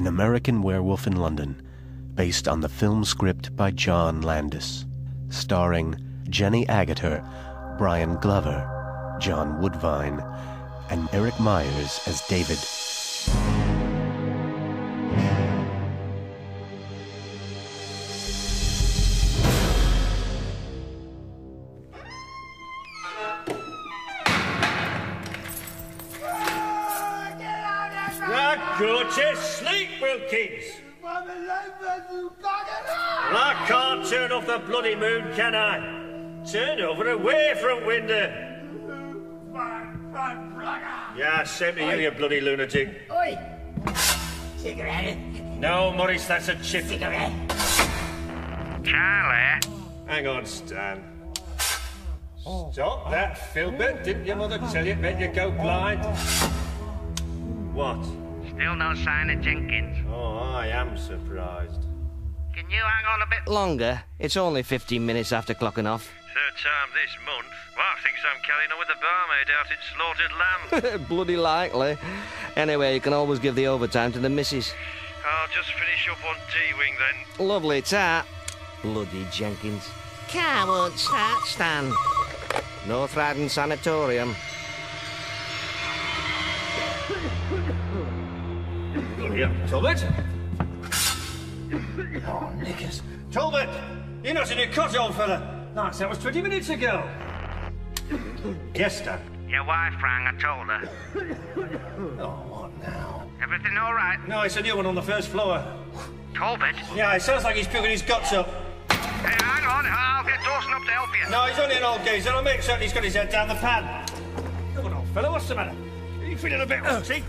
An American Werewolf in London, based on the film script by John Landis, starring Jenny Agutter, Brian Glover, John Woodvine, and Eric Myers as David. Go to sleep, Wilkins. Well, I can't turn off the bloody moon, can I? Turn over away from window. Yeah, same to you, you bloody lunatic. Oi! Cigarette? No, Maurice, that's a chip. Cigarette? Charlie? Hang on, Stan. Stop that, Filbert. Didn't your mother tell you it made you go blind? What? Still no sign of Jenkins. Oh, I am surprised. Can you hang on a bit longer? It's only 15 minutes after clocking off. Third time this month. Well, I think I'm carrying on with the barmaid out at Slaughtered Lamb. Bloody likely. Anyway, you can always give the overtime to the missus. I'll just finish up on T-wing then. Lovely tart. Bloody Jenkins. Car won't start, Stan. No Trident Sanatorium. Yeah, Talbot? Oh, knickers. Talbot! You're not in your cot, old fella. Nice, that was 20 minutes ago. Yes, Stan. Your wife rang, I told her. Oh, what now? Everything all right? No, it's a new one on the first floor. Talbot? Yeah, it sounds like he's puking his guts up. Hey, hang on, I'll get Dawson up to help you. No, he's only an old geezer. I'll make certain he's got his head down the pan. Come on, old fella, what's the matter? Are you feeling a bit rusty?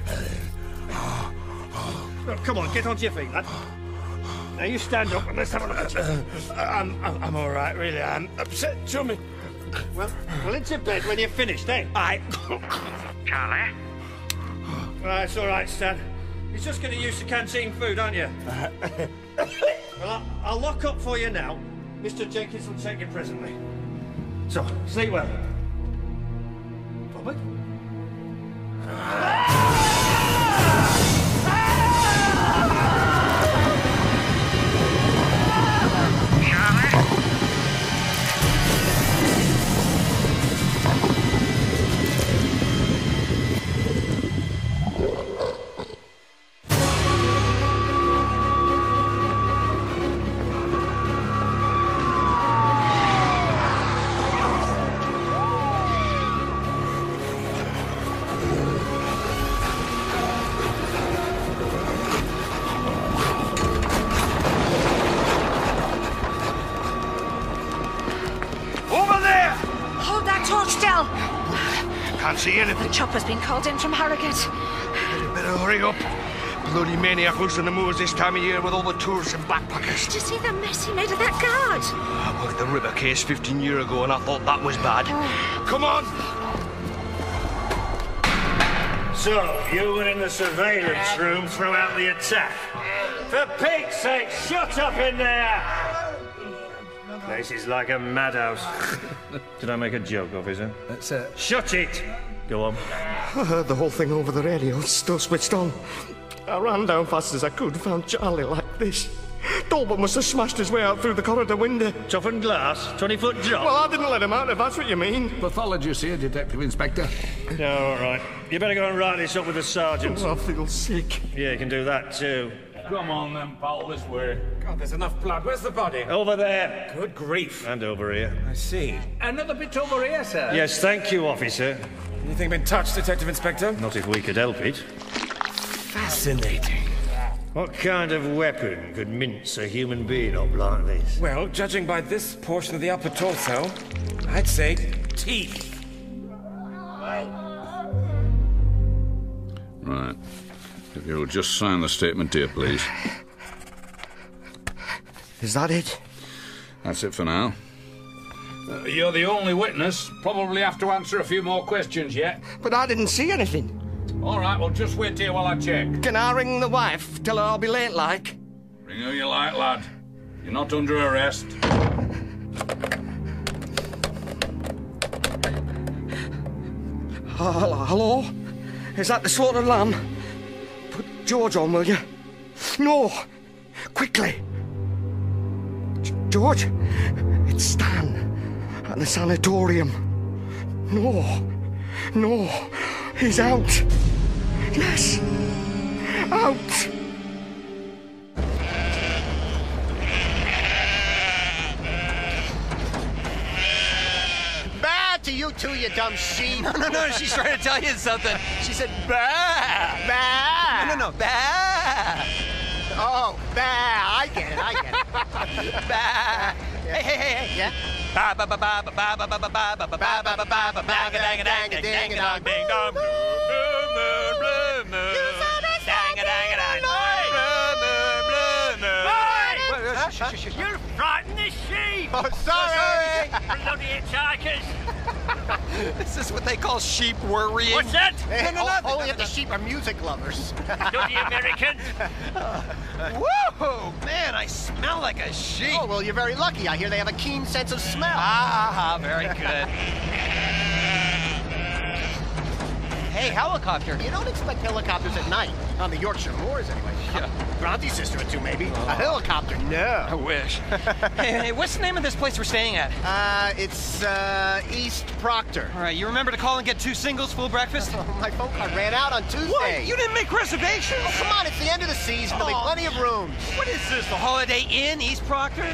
Oh, come on, get onto your feet, lad. Now you stand up and let's have a look at you. I'm all right, really. I'm upset, chummy. Well, into bed when you're finished, eh? Aye. Charlie? Right, it's all right, Stan. You're just getting used to canteen food, aren't you? Well, I'll lock up for you now. Mr. Jenkins will take you presently. So, sleep well. Robert? Can't see anything. The chopper's been called in from Harrogate. You better hurry up. Bloody maniac loose on the moors this time of year with all the tourists and backpackers. Did you see the mess he made of that guard? I worked the River case 15 years ago and I thought that was bad. Come on! So, you were in the surveillance room throughout the attack. For Pete's sake, shut up in there! Place is like a madhouse. Did I make a joke, officer? That's it. Shut it! Go on. I heard the whole thing over the radio, still switched on. I ran down fast as I could, found Charlie like this. Talbot must have smashed his way out through the corridor window. Toughened glass? 20-foot drop? Well, I didn't let him out, if that's what you mean. Pathologist here, Detective Inspector. Yeah, all right. You better go and write this up with the sergeant. Oh, I feel sick. Yeah, you can do that too. Come on then, pal, this way. God, there's enough blood. Where's the body? Over there. Good grief. And over here. I see. Another bit over here, sir? Yes, thank you, officer. Anything been touched, Detective Inspector? Not if we could help it. Fascinating. What kind of weapon could mince a human being up like this? Well, judging by this portion of the upper torso, I'd say teeth. Right. If you'll just sign the statement here, please. Is that it? That's it for now. You're the only witness. Probably have to answer a few more questions yet. But I didn't see anything. All right, well, just wait here while I check. Can I ring the wife? Tell her I'll be late, like? Ring who you like, lad. You're not under arrest. Hello? Is that the Slaughtered Lamb? Put George on, will you? No! Quickly! George, it's Stan at the sanatorium. No, he's out. Yes, out. Bad to you too, you dumb sheep. No, she's trying to tell you something. She said, bah! Bah! No, bah! Oh, bah, I get it. Bah! Hey. Yeah? Ba ba ba ba ba ba ba ba ba ba ba ba ba ba ba ba ba dang dang dang ding dong ding dong. You frightened the sheep! Oh, sorry! Bloody hitchhikers! This is what they call sheep worrying. What's that? Only if the sheep are music lovers. Bloody Americans! Whoa! Man, I smell like a sheep. Oh, well, you're very lucky. I hear they have a keen sense of smell. Ah, very good. Hey, helicopter. You don't expect helicopters at night. On the Yorkshire moors, anyway. Yeah. Bronte's sister or two, maybe. A helicopter, I no. wish. Hey, what's the name of this place we're staying at? It's East Proctor. All right, you remember to call and get 2 singles, full breakfast? My phone card ran out on Tuesday. What? You didn't make reservations? Oh, come on, it's the end of the season. There'll be plenty of rooms. What is this, the Holiday Inn, East Proctor?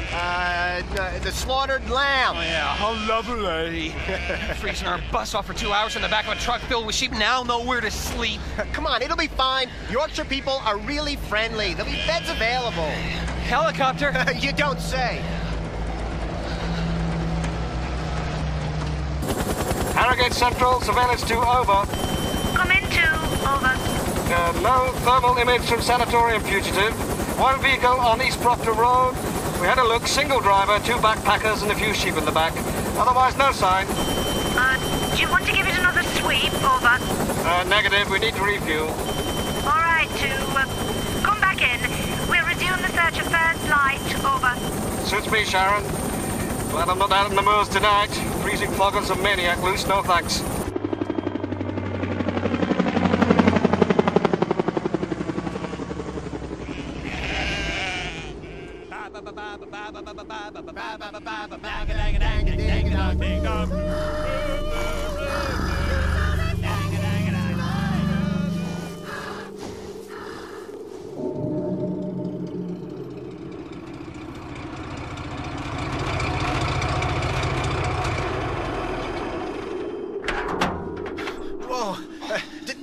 The Slaughtered Lamb. Oh, yeah, how lovely. Freezing our bus off for 2 hours in the back of a truck filled with sheep, now nowhere to sleep. Come on, it'll be fine. Yorkshire people are really friendly. There'll be beds available. Helicopter? You don't say. Harrogate Central, surveillance 2, over. Come in 2, over. No thermal image from sanatorium fugitive. 1 vehicle on East Proctor Road. We had a look, single driver, 2 backpackers and a few sheep in the back. Otherwise, no sign. Do you want to give it another sweep, over? Negative, we need to refuel. All right, 2, come back in. We'll resume the search of first light, over. Suits me, Sharon. Glad I'm not out in the moors tonight. Freezing fog and some maniac loose, no thanks.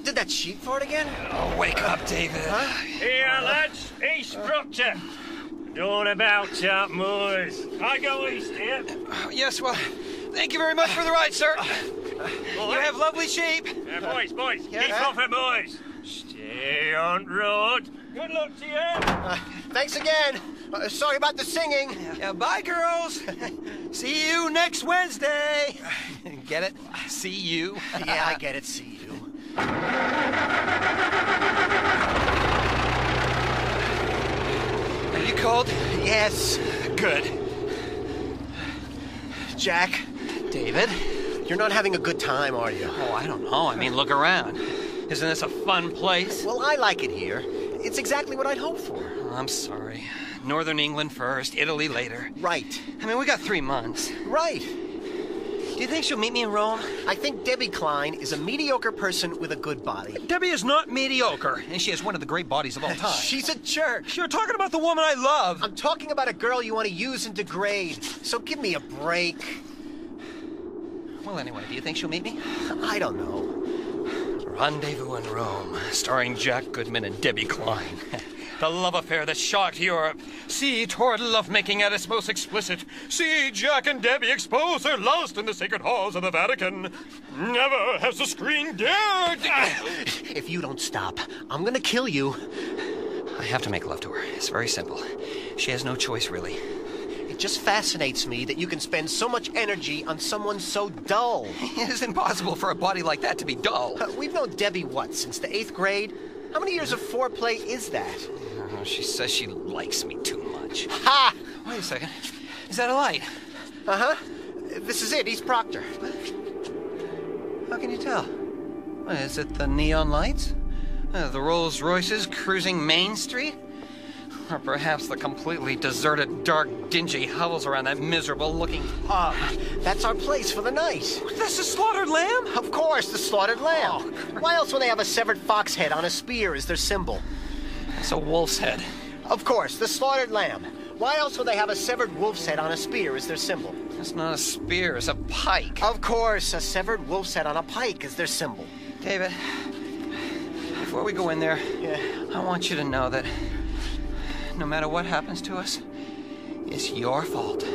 Did that sheep fart again? Oh, wake up, David. Huh? Here, lads, East Proctor. All about out moors. I go east here. Yes, well, thank you very much for the ride, sir. You have lovely sheep. Boys, Yes? keep off it, boys. Stay on road. Good luck to you. Thanks again. Sorry about the singing. Yeah, bye, girls. See you next Wednesday. Get it? See you. Yeah, I get it. See you. Are you cold? Yes. Good. Jack. David? You're not having a good time, are you? Oh, I don't know. I mean, look around. Isn't this a fun place? Well, I like it here. It's exactly what I'd hoped for. Oh, I'm sorry. Northern England first, Italy later. Right. I mean, we got 3 months. Right. Do you think she'll meet me in Rome? I think Debbie Klein is a mediocre person with a good body. Debbie is not mediocre, and she has one of the great bodies of all time. She's a jerk. You're talking about the woman I love. I'm talking about a girl you want to use and degrade. So give me a break. Well, anyway, do you think she'll meet me? I don't know. Rendezvous in Rome, starring Jack Goodman and Debbie Klein. The love affair that shocked Europe. See torrid lovemaking at its most explicit. See Jack and Debbie expose their lust in the sacred halls of the Vatican. Never has the screen dared. If you don't stop, I'm gonna kill you. I have to make love to her. It's very simple. She has no choice, really. It just fascinates me that you can spend so much energy on someone so dull. It is impossible for a body like that to be dull. We've known Debbie, what, since the 8th grade? How many years of foreplay is that? She says she likes me too much. Ha! Wait a second. Is that a light? Uh-huh. This is it, East Proctor. How can you tell? What, is it the neon lights? The Rolls Royces cruising Main Street? Or perhaps the completely deserted, dark, dingy hovels around that miserable-looking pub. That's our place for the night. That's the slaughtered lamb? Of course, the slaughtered lamb. Why else would they have a severed fox head on a spear as their symbol? It's a wolf's head. Of course, the slaughtered lamb. Why else would they have a severed wolf's head on a spear as their symbol? It's not a spear, it's a pike. Of course, a severed wolf's head on a pike is their symbol. David, before we go in there, I want you to know that no matter what happens to us, it's your fault.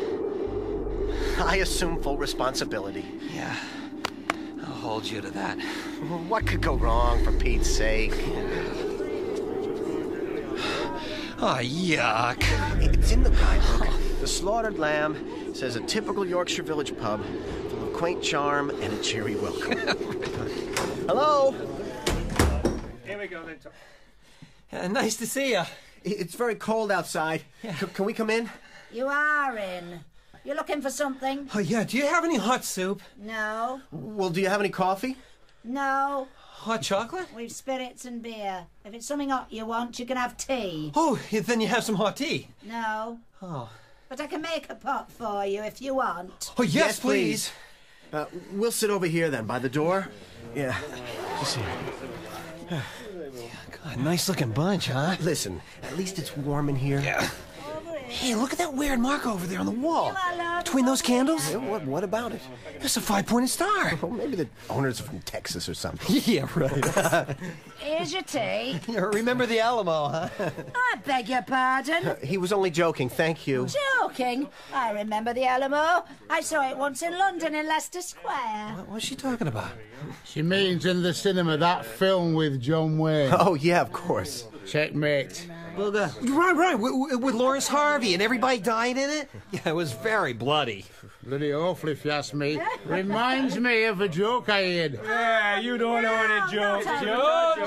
I assume full responsibility. Yeah, I'll hold you to that. What could go wrong, for Pete's sake? Oh, yuck. It's in the guidebook. The Slaughtered Lamb says a typical Yorkshire village pub full of quaint charm and a cheery welcome. Hello? Here we go then. Nice to see you. It's very cold outside. Yeah. Can we come in? You are in. You looking for something? Oh, yeah. Do you have any hot soup? No. Well, do you have any coffee? No. Hot chocolate? We've spirits and beer. If it's something hot you want, you can have tea. Oh, then you have some hot tea. No. Oh. But I can make a pot for you if you want. Oh, yes, please. We'll sit over here then, by the door. Yeah. Just here. God, nice-looking bunch, huh? Listen, at least it's warm in here. Yeah. Hey, look at that weird mark over there on the wall. Between those candles? Yeah, what about it? It's a 5-pointed star. Well, maybe the owners are from Texas or something. Yeah, right. Here's your tea. Remember the Alamo, huh? I beg your pardon. He was only joking, thank you. Joking? I remember the Alamo. I saw it once in London in Leicester Square. What's she talking about? She means in the cinema, that film with John Wayne. Oh, yeah, of course. Checkmate. Booger. Right. With Lawrence Harvey, and everybody died in it? Yeah, it was very bloody. Bloody awful, if you ask me. Reminds me of a joke I had. Yeah, you don't know any jokes, George.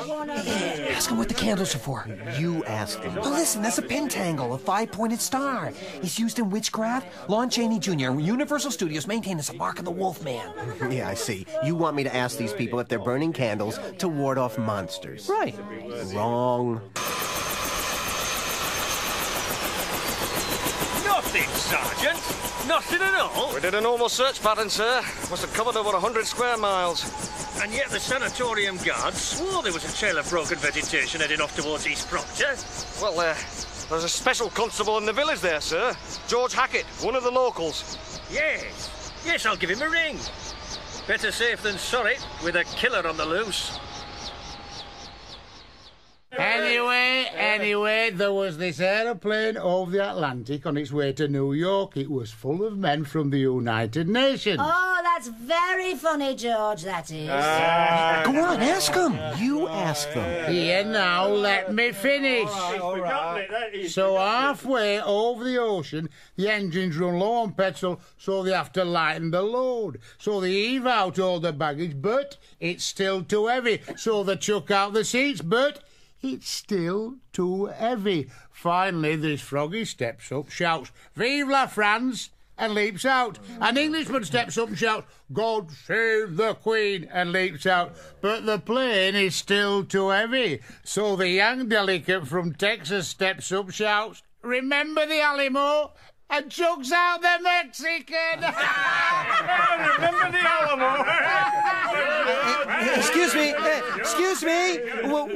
Ask him what the candles are for. You asked him. Well, listen, that's a pentangle, a 5-pointed star. It's used in witchcraft. Lon Chaney Jr. and Universal Studios maintain as a mark of the Wolfman. Yeah, I see. You want me to ask these people if they're burning candles to ward off monsters. Right. Wrong. Nothing, Sergeant. Nothing at all. We did a normal search pattern, sir. Must have covered over 100 square miles. And yet the sanatorium guards swore there was a trail of broken vegetation heading off towards East Proctor. Well, there's a special constable in the village there, sir. George Hackett, one of the locals. Yes, I'll give him a ring. Better safe than sorry, with a killer on the loose. Anyway, there was this aeroplane over the Atlantic on its way to New York. It was full of men from the United Nations. Oh, that's very funny, George, that is. Go on, ask him. You ask them. Here now, let me finish. So halfway over the ocean, the engines run low on petrol, so they have to lighten the load. So they heave out all the baggage, but it's still too heavy. So they chuck out the seats, but it's still too heavy. Finally, this froggy steps up, shouts, "Vive la France!" and leaps out. An Englishman steps up and shouts, "God save the Queen!" and leaps out. But the plane is still too heavy. So the young delegate from Texas steps up, shouts, "Remember the Alamo!" and chucks out the Mexican. Remember the Alamo? Excuse me.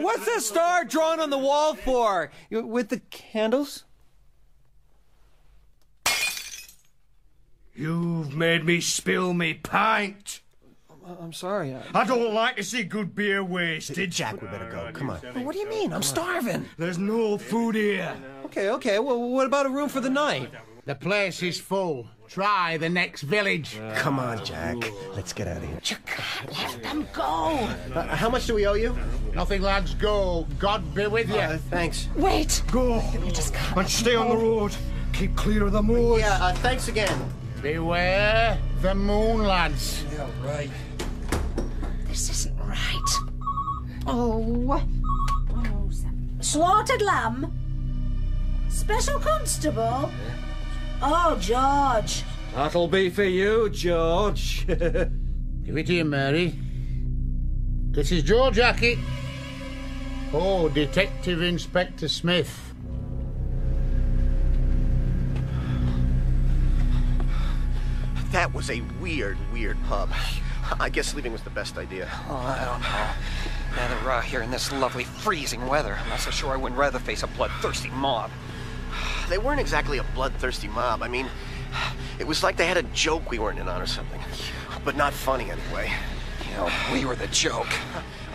What's the star drawn on the wall for? With the candles? You've made me spill me pint. I'm sorry. I don't like to see good beer wasted. Jack, we better go. Come on. What do you mean? I'm starving. There's no food here. Okay. Well, what about a room for the night? The place is full. Try the next village. Come on, Jack. Let's get out of here. Let them go. How much do we owe you? Nothing, lads. Go. God be with you. Thanks. Wait. Go. You just can't. And stay on the road. Keep clear of the moors. Yeah, thanks again. Beware the moon, lads. Yeah, right. This isn't right. Oh. Slaughtered lamb? Special constable? Oh, George. That'll be for you, George. Give it to you, Mary. This is George Hackett. Oh, Detective Inspector Smith. That was a weird pub. I guess leaving was the best idea. Oh, I don't know. Now that we're out here in this lovely freezing weather, I'm not so sure I wouldn't rather face a bloodthirsty mob. They weren't exactly a bloodthirsty mob. I mean, it was like they had a joke we weren't in on or something. But not funny anyway. You know, we were the joke.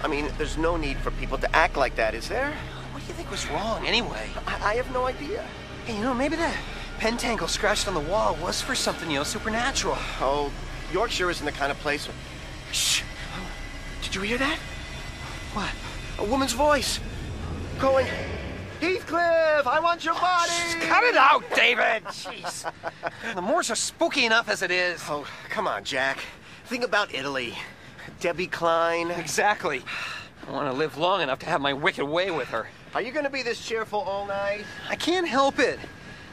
I mean, there's no need for people to act like that, is there? What do you think was wrong anyway? I have no idea. Hey, you know, maybe that pentangle scratched on the wall was for something, you know, supernatural. Oh, Yorkshire isn't the kind of place... Shh! Did you hear that? What? A woman's voice. Going, Heathcliff, I want your body! Cut it out, David! Jeez. The moors are spooky enough as it is. Oh, come on, Jack. Think about Italy. Debbie Klein. Exactly. I want to live long enough to have my wicked way with her. Are you going to be this cheerful all night? I can't help it.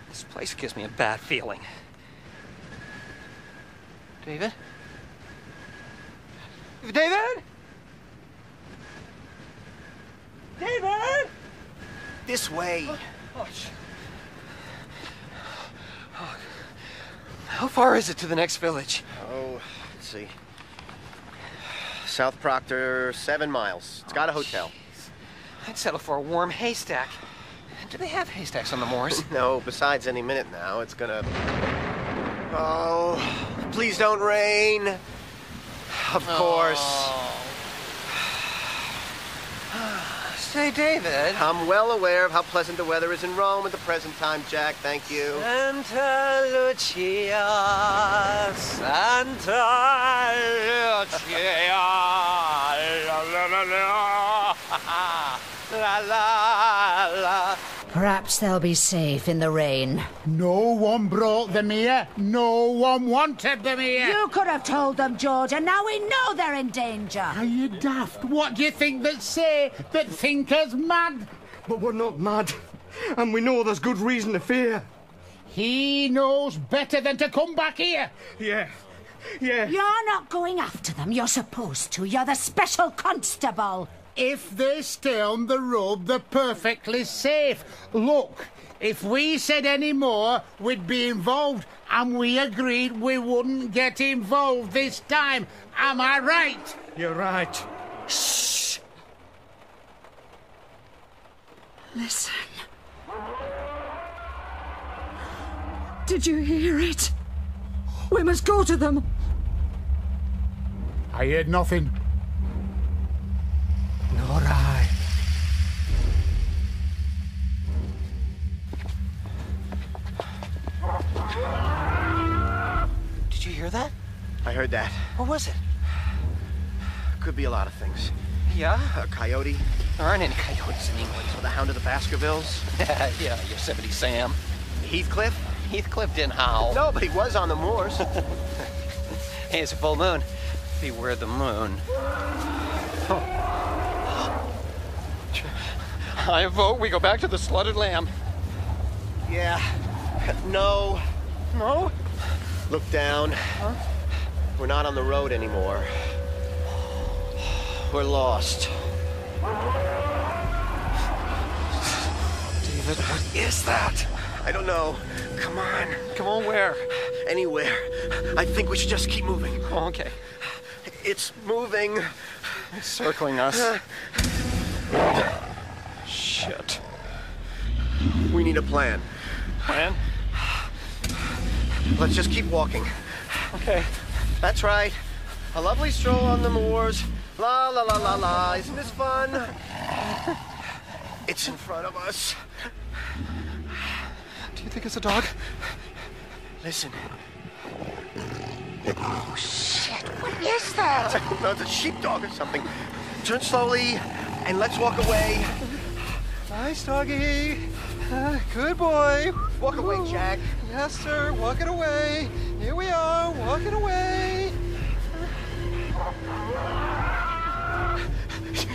This place gives me a bad feeling. David? David? David? This way. How far is it to the next village? Oh, let's see. South Proctor, 7 miles. It's got a hotel. Geez. I'd settle for a warm haystack. Do they have haystacks on the moors? No, besides any minute now, it's gonna... Oh, please don't rain. Of course. Say, David. I'm well aware of how pleasant the weather is in Rome at the present time, Jack. Thank you. Santa Lucia, Santa Lucia, la la la la, la la la. Perhaps they'll be safe in the rain. No one brought them here. No one wanted them here. You could have told them, George, and now we know they're in danger. Are you daft? What do you think that say? That think us mad? But we're not mad. And we know there's good reason to fear. He knows better than to come back here. Yeah. You're not going after them. You're supposed to. You're the special constable. If they stay on the road, they're perfectly safe. Look, if we said any more, we'd be involved, and we agreed we wouldn't get involved this time. Am I right? You're right. Shh! Listen. Did you hear it? We must go to them. I heard nothing. Nor I. Did you hear that? I heard that. What was it? Could be a lot of things. Yeah? A coyote. There aren't any coyotes in England. Or the Hound of the Baskervilles. Yeah, Yosemite Sam. Heathcliff? Heathcliff didn't howl. No, but he was on the moors. Hey, it's a full moon. Beware the moon. I vote we go back to the slaughtered lamb. Yeah. No. No? Look down. Huh? We're not on the road anymore. We're lost. David, what is that? I don't know. Come on. Come on, where? Anywhere. I think we should just keep moving. Oh, okay. It's moving. It's circling us. Shit. We need a plan. Plan? Let's just keep walking. Okay. That's right. A lovely stroll on the moors. La la la la la. Isn't this fun? It's in front of us. Do you think it's a dog? Listen. Oh, shit. What is that? I don't know. It's a sheepdog or something. Turn slowly and let's walk away. Nice doggy. Good boy. Walk away, Jack. Yes, sir. Walking away. Here we are, walking away.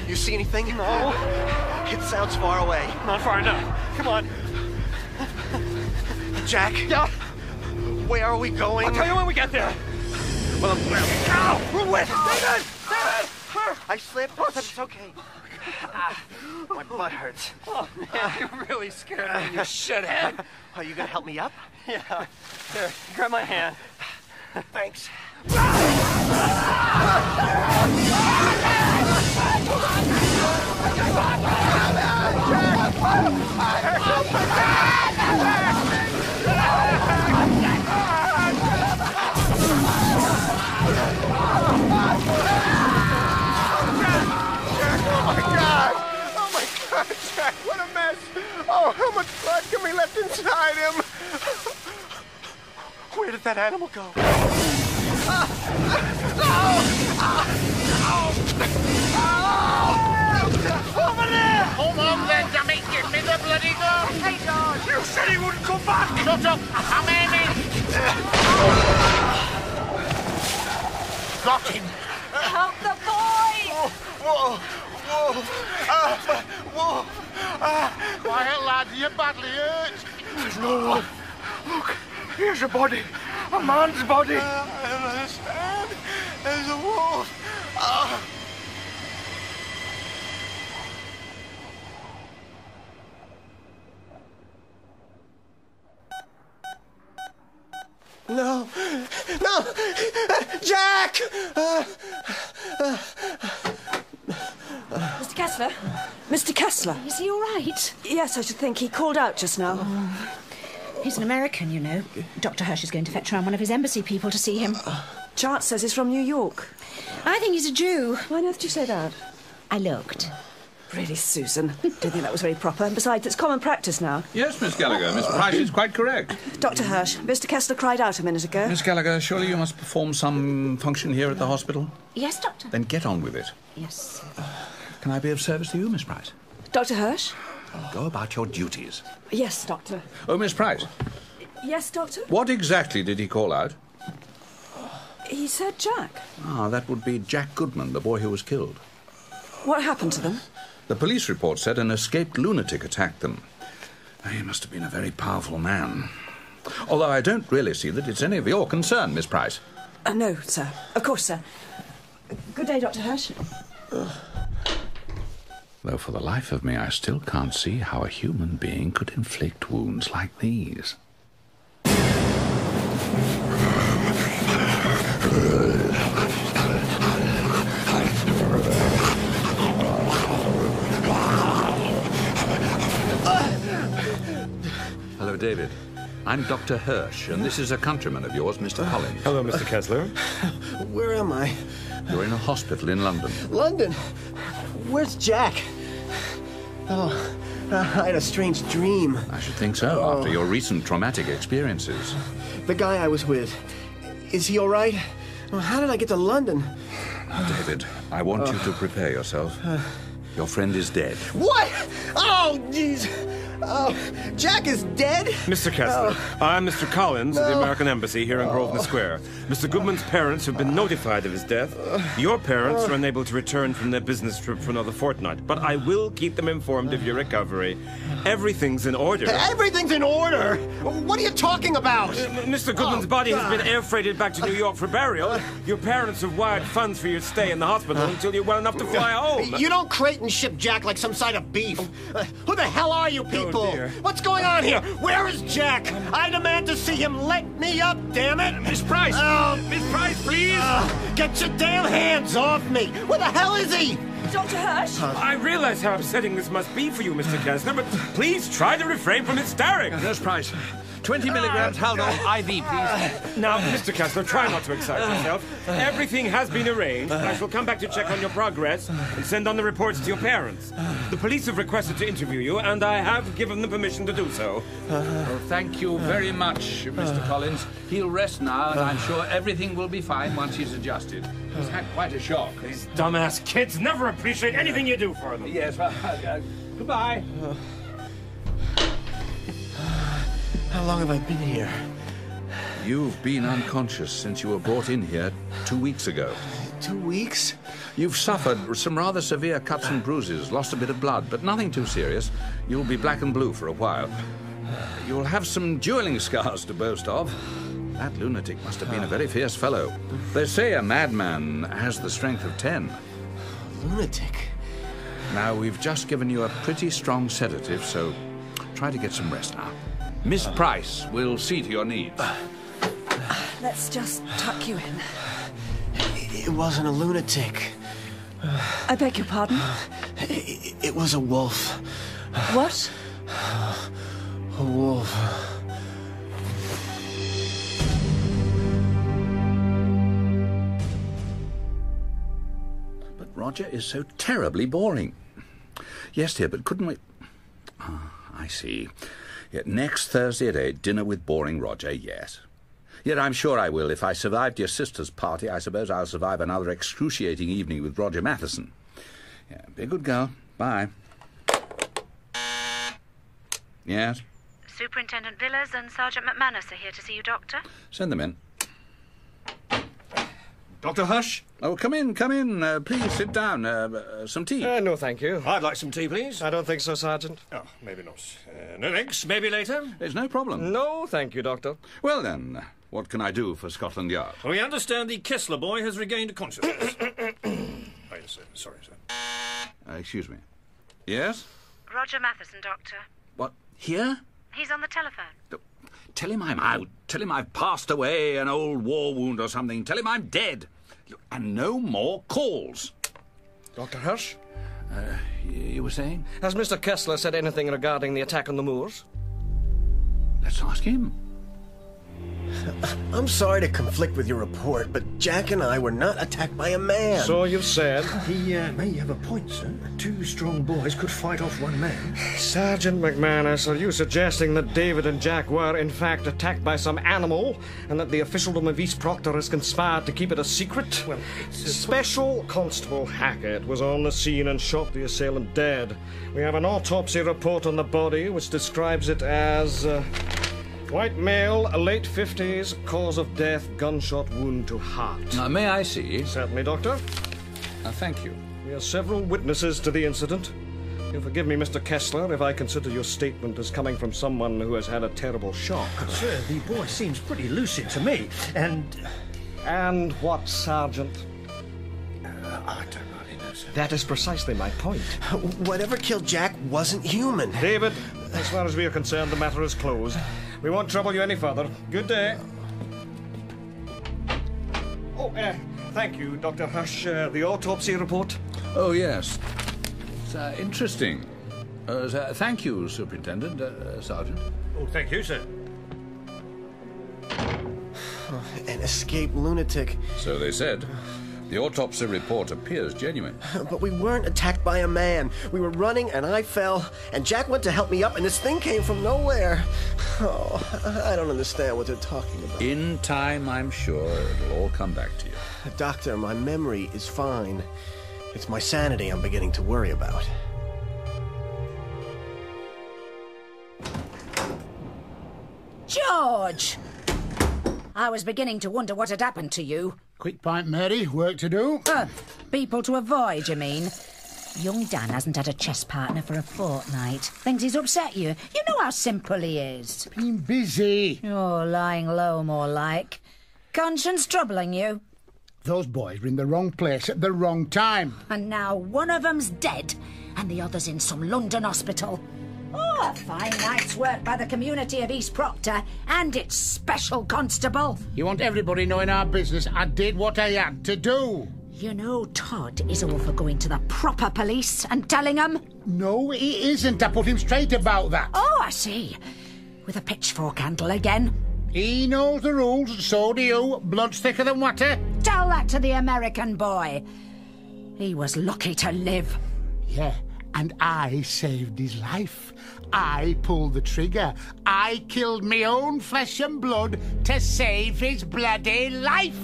You see anything? No. It sounds far away. Not far enough. Come on. Jack? Yeah? Where are we going? I'll tell you when we get there. Well, Ow! We're with David! David! I slipped, but it's okay. My butt hurts. Oh, man, you really scared me, you shithead. Are you gonna help me up? Yeah. Here, grab my hand. Thanks. Jack, what a mess! Oh, how much blood can be left inside him? Where did that animal go? Over there! Come on then, Jimmy, give me the bloody gun! Hey, George! You said he wouldn't come back! Shut up! I'm aiming! Got him! Help the boy! Whoa! Whoa! Quiet, lad, you're badly hurt. There's no one. Look, here's a body. A man's body. I don't understand. There's a wolf. No! Jack! Mr. Kessler? Mr. Kessler? Is he all right? Yes, I should think. He called out just now. He's an American, you know. Dr. Hirsch is going to fetch round one of his embassy people to see him. Chart says he's from New York. I think he's a Jew. Why on earth did you say that? I looked. Really, Susan? Don't think that was very proper. And besides, it's common practice now. Yes, Miss Gallagher. Miss Price is quite correct. Dr. Hirsch, Mr. Kessler cried out a minute ago. Miss Gallagher, surely you must perform some function here at the hospital? Yes, Doctor. Then get on with it. Yes. Can I be of service to you, Miss Price? Dr. Hirsch? Go about your duties. Yes, Doctor. Oh, Miss Price. Yes, Doctor? What exactly did he call out? He said Jack. Ah, that would be Jack Goodman, the boy who was killed. What happened to them? The police report said an escaped lunatic attacked them. He must have been a very powerful man. Although I don't really see that it's any of your concern, Miss Price. No, sir. Of course, sir. Good day, Dr. Hirsch. Though for the life of me, I still can't see how a human being could inflict wounds like these. Hello, David. I'm Dr. Hirsch, and this is a countryman of yours, Mr. Collins. Hello, Mr. Kessler. Where am I? You're in a hospital in London. London? Where's Jack? Oh, I had a strange dream. I should think so, after your recent traumatic experiences. The guy I was with, is he all right? Well, how did I get to London? David, I want you to prepare yourself. Your friend is dead. What? Oh, jeez. Oh, Jack is dead? Mr. Kessler, I'm Mr. Collins of the American Embassy here in Grosvenor Square. Mr. Goodman's parents have been notified of his death. Your parents are unable to return from their business trip for another fortnight, but I will keep them informed of your recovery. Everything's in order. Everything's in order? What are you talking about? Mr. Goodman's body has been air freighted back to New York for burial. Your parents have wired funds for your stay in the hospital until you're well enough to fly home. You don't crate and ship Jack like some side of beef. Who the hell are you people? Dear. What's going on here? Where is Jack? I demand to see him. Let me up, damn it! Miss Price! Miss Price, please! Get your damn hands off me! Where the hell is he? Dr. Hirsch? I realize how upsetting this must be for you, Mr. Kessler, but please try to refrain from hysterics. Nurse Price, 20 milligrams Haldol IV, please. Now, Mr. Kessler, try not to excite yourself. Everything has been arranged. I shall come back to check on your progress and send on the reports to your parents. The police have requested to interview you, and I have given them permission to do so. Well, thank you very much, Mr. Collins. He'll rest now, and I'm sure everything will be fine once he's adjusted. He's had quite a shock. These dumbass kids never appreciate anything you do for them. Yes, well, goodbye. How long have I been here? You've been unconscious since you were brought in here 2 weeks ago. 2 weeks? You've suffered some rather severe cuts and bruises, lost a bit of blood, but nothing too serious. You'll be black and blue for a while. You'll have some dueling scars to boast of. That lunatic must have been a very fierce fellow. They say a madman has the strength of 10. Lunatic? Now, we've just given you a pretty strong sedative, so try to get some rest now. Miss Price will see to your needs. Let's just tuck you in. It wasn't a lunatic. I beg your pardon? It was a wolf. What? A wolf. But Roger is so terribly boring. Yes, dear, but couldn't we... Ah, I see. Yet next Thursday at 8, dinner with boring Roger, yes. Yet I'm sure I will. If I survived your sister's party, I suppose I'll survive another excruciating evening with Roger Matheson. Yeah, be a good girl. Bye. Yes? Superintendent Villas and Sergeant McManus are here to see you, Doctor. Send them in. Dr. Hush? Oh, come in. Please sit down. Some tea? No, thank you. I'd like some tea, please. I don't think so, Sergeant. Oh, maybe not. No thanks. Maybe later? It's no problem. No, thank you, Doctor. Well, then, what can I do for Scotland Yard? We understand the Kessler boy has regained consciousness. Oh, yes, sorry, sir. Excuse me. Yes? Roger Matheson, Doctor. What, here? He's on the telephone. Tell him I'm out. Tell him I've passed away, an old war wound or something. Tell him I'm dead. And no more calls. Dr. Hirsch? You were saying? Has Mr. Kessler said anything regarding the attack on the moors? Let's ask him. I'm sorry to conflict with your report, but Jack and I were not attacked by a man. So you've said. He may have a point, sir. Two strong boys could fight off one man. Sergeant McManus, are you suggesting that David and Jack were, in fact, attacked by some animal, and that the officialdom of East Proctor has conspired to keep it a secret? Well, it's Special Constable Hackett was on the scene and shot the assailant dead. We have an autopsy report on the body, which describes it as... white male, late 50s, cause of death, gunshot wound to heart. Now, may I see? Certainly, Doctor. Thank you. We have several witnesses to the incident. You'll forgive me, Mr. Kessler, if I consider your statement as coming from someone who has had a terrible shock. Sir, the boy seems pretty lucid to me, and... And what, Sergeant? I don't really know, sir. That is precisely my point. Whatever killed Jack wasn't human. David, as far as we are concerned, the matter is closed. We won't trouble you any further. Good day. Oh, thank you, Dr. Hush. The autopsy report? Oh, yes. It's interesting. Thank you, Superintendent, Sergeant. Oh, thank you, sir. An escaped lunatic. So they said. The autopsy report appears genuine. But we weren't attacked by a man. We were running and I fell, and Jack went to help me up, and this thing came from nowhere. Oh, I don't understand what they're talking about. In time, I'm sure it'll all come back to you. Doctor, my memory is fine. It's my sanity I'm beginning to worry about. George! I was beginning to wonder what had happened to you. Quick pint, Mary. Work to do. People to avoid, you mean? Young Dan hasn't had a chess partner for a fortnight. Thinks he's upset you. You know how simple he is. Been busy. Oh, lying low, more like. Conscience troubling you. Those boys were in the wrong place at the wrong time. And now one of them's dead, and the other's in some London hospital. Oh, a fine night's work by the community of East Proctor and its special constable. You want everybody knowing our business? I did what I had to do. You know Todd is all for going to the proper police and telling them. No, he isn't. I put him straight about that. Oh, I see. With a pitchfork handle again. He knows the rules, so do you. Blood's thicker than water. Tell that to the American boy. He was lucky to live. Yeah, and I saved his life. I pulled the trigger. I killed my own flesh and blood to save his bloody life.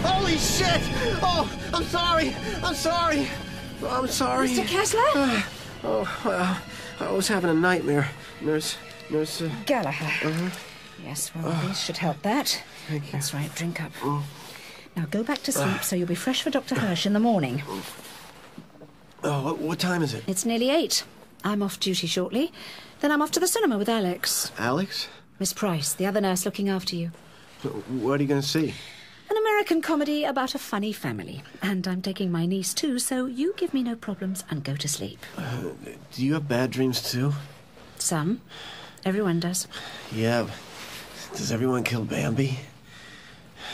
Holy shit! Oh, I'm sorry. I'm sorry. I'm sorry. Mr. Kessler? Well, I was having a nightmare. Nurse... Gallagher. Yes, well, these should help that. Thank you. That's right, drink up. Now go back to sleep so you'll be fresh for Dr. Hirsch in the morning. Oh, what time is it? It's nearly 8. I'm off duty shortly. Then I'm off to the cinema with Alex. Alex? Miss Price, the other nurse looking after you. What are you going to see? An American comedy about a funny family. And I'm taking my niece too, so you give me no problems and go to sleep. Do you have bad dreams too? Some. Everyone does. Yeah. Does everyone kill Bambi?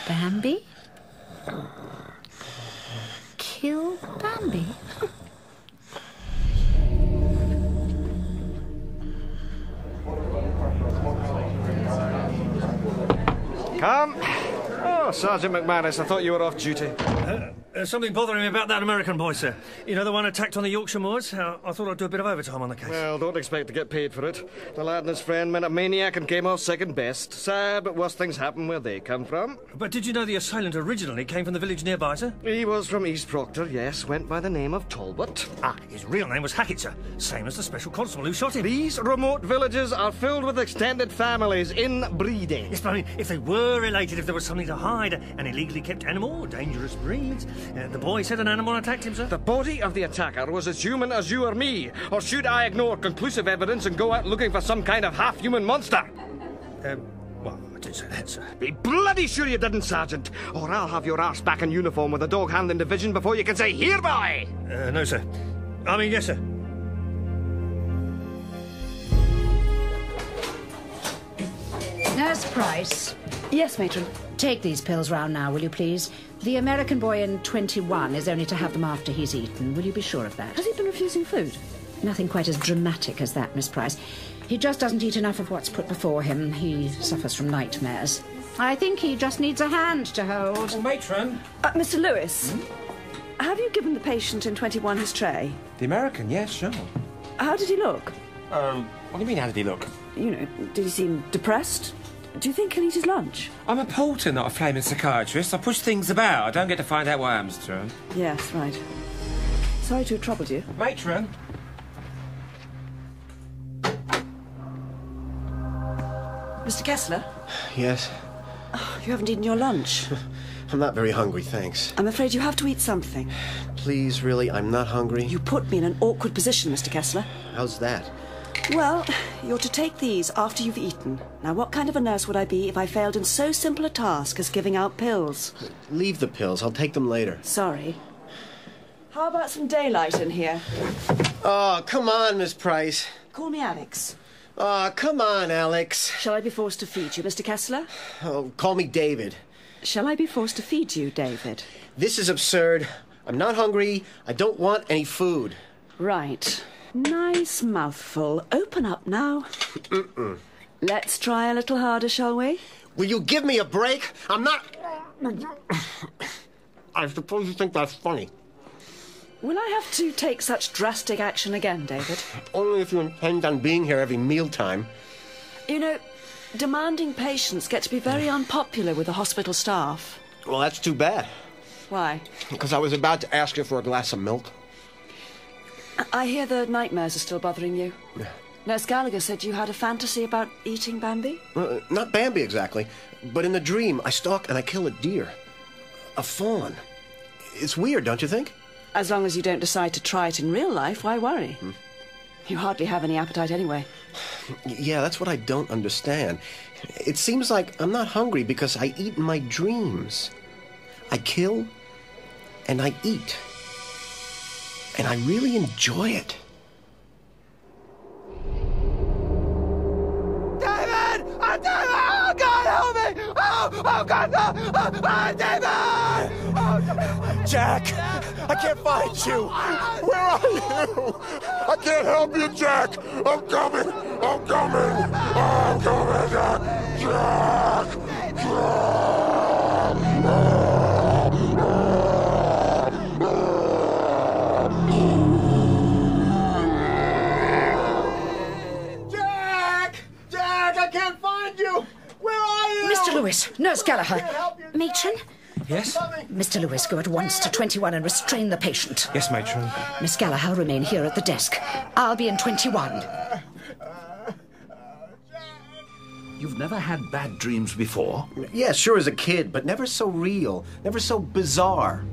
Bambi? Kill Bambi? Come. Oh, Sergeant McManus, I thought you were off duty. Something bothering me about that American boy, sir. You know, the one attacked on the Yorkshire moors? I thought I'd do a bit of overtime on the case. Well, don't expect to get paid for it. The lad and his friend met a maniac and came off second best. Sad, but worse things happen where they come from. But did you know the assailant originally came from the village nearby, sir? He was from East Proctor, yes. Went by the name of Talbot. Ah, his real name was Hackett, sir. Same as the special constable who shot him. These remote villages are filled with extended families, inbreeding. Yes, but I mean, if they were related, if there was something to hide, an illegally kept animal, or dangerous breeds. The boy said an animal attacked him, sir. The body of the attacker was as human as you or me. Or should I ignore conclusive evidence and go out looking for some kind of half-human monster? Well, I didn't say that, sir. Be bloody sure you didn't, Sergeant. Or I'll have your arse back in uniform with the dog handling division before you can say, "Here, boy!" No, sir. I mean, yes, sir. Nurse Price. Yes, matron. Take these pills round now, will you please? The American boy in 21 is only to have them after he's eaten. Will you be sure of that? Has he been refusing food? Nothing quite as dramatic as that, Miss Price. He just doesn't eat enough of what's put before him. He suffers from nightmares. I think he just needs a hand to hold. Oh, matron. Mr. Lewis, have you given the patient in 21 his tray? The American, yes, sure. How did he look? What do you mean, how did he look? You know, did he seem depressed? Do you think he'll eat his lunch? I'm a porter, not a flaming psychiatrist. I push things about. I don't get to find out what happens to him. Yes, right. Sorry to have troubled you. Matron. Mr. Kessler? Yes? Oh, you haven't eaten your lunch. I'm not very hungry, thanks. I'm afraid you have to eat something. Please, really, I'm not hungry. You put me in an awkward position, Mr. Kessler. How's that? Well, you're to take these after you've eaten. Now, what kind of a nurse would I be if I failed in so simple a task as giving out pills? Leave the pills. I'll take them later. Sorry. How about some daylight in here? Oh, come on, Miss Price. Call me Alex. Oh, come on, Alex. Shall I be forced to feed you, Mr. Kessler? Oh, call me David. Shall I be forced to feed you, David? This is absurd. I'm not hungry. I don't want any food. Right. Nice mouthful. Open up now. Let's try a little harder, shall we? Will you give me a break? I'm not... I suppose you think that's funny. Will I have to take such drastic action again, David? Only if you intend on being here every mealtime. You know, demanding patients get to be very unpopular with the hospital staff. Well, that's too bad. Why? Because I was about to ask you for a glass of milk. I hear the nightmares are still bothering you. Yeah. Nurse Gallagher said you had a fantasy about eating Bambi? Not Bambi, exactly. But in the dream, I stalk and I kill a deer. A fawn. It's weird, don't you think? As long as you don't decide to try it in real life, why worry? You hardly have any appetite anyway. Yeah, that's what I don't understand. It seems like I'm not hungry because I eat in my dreams. I kill and I eat. And I really enjoy it. David! David! Oh, God, help me! Oh God, no! David! Oh, Jack! I can't find you! Where are you? I can't help you, Jack! I'm coming! I'm coming! I'm coming, Jack! Jack! Jack! I can't find you! Where are you? Mr. Lewis, Nurse Gallagher. Matron? Yes? Mr. Lewis, go at once to 21 and restrain the patient. Yes, matron. Miss Gallagher, remain here at the desk. I'll be in 21. You've never had bad dreams before? Yeah, sure, as a kid, but never so real, never so bizarre.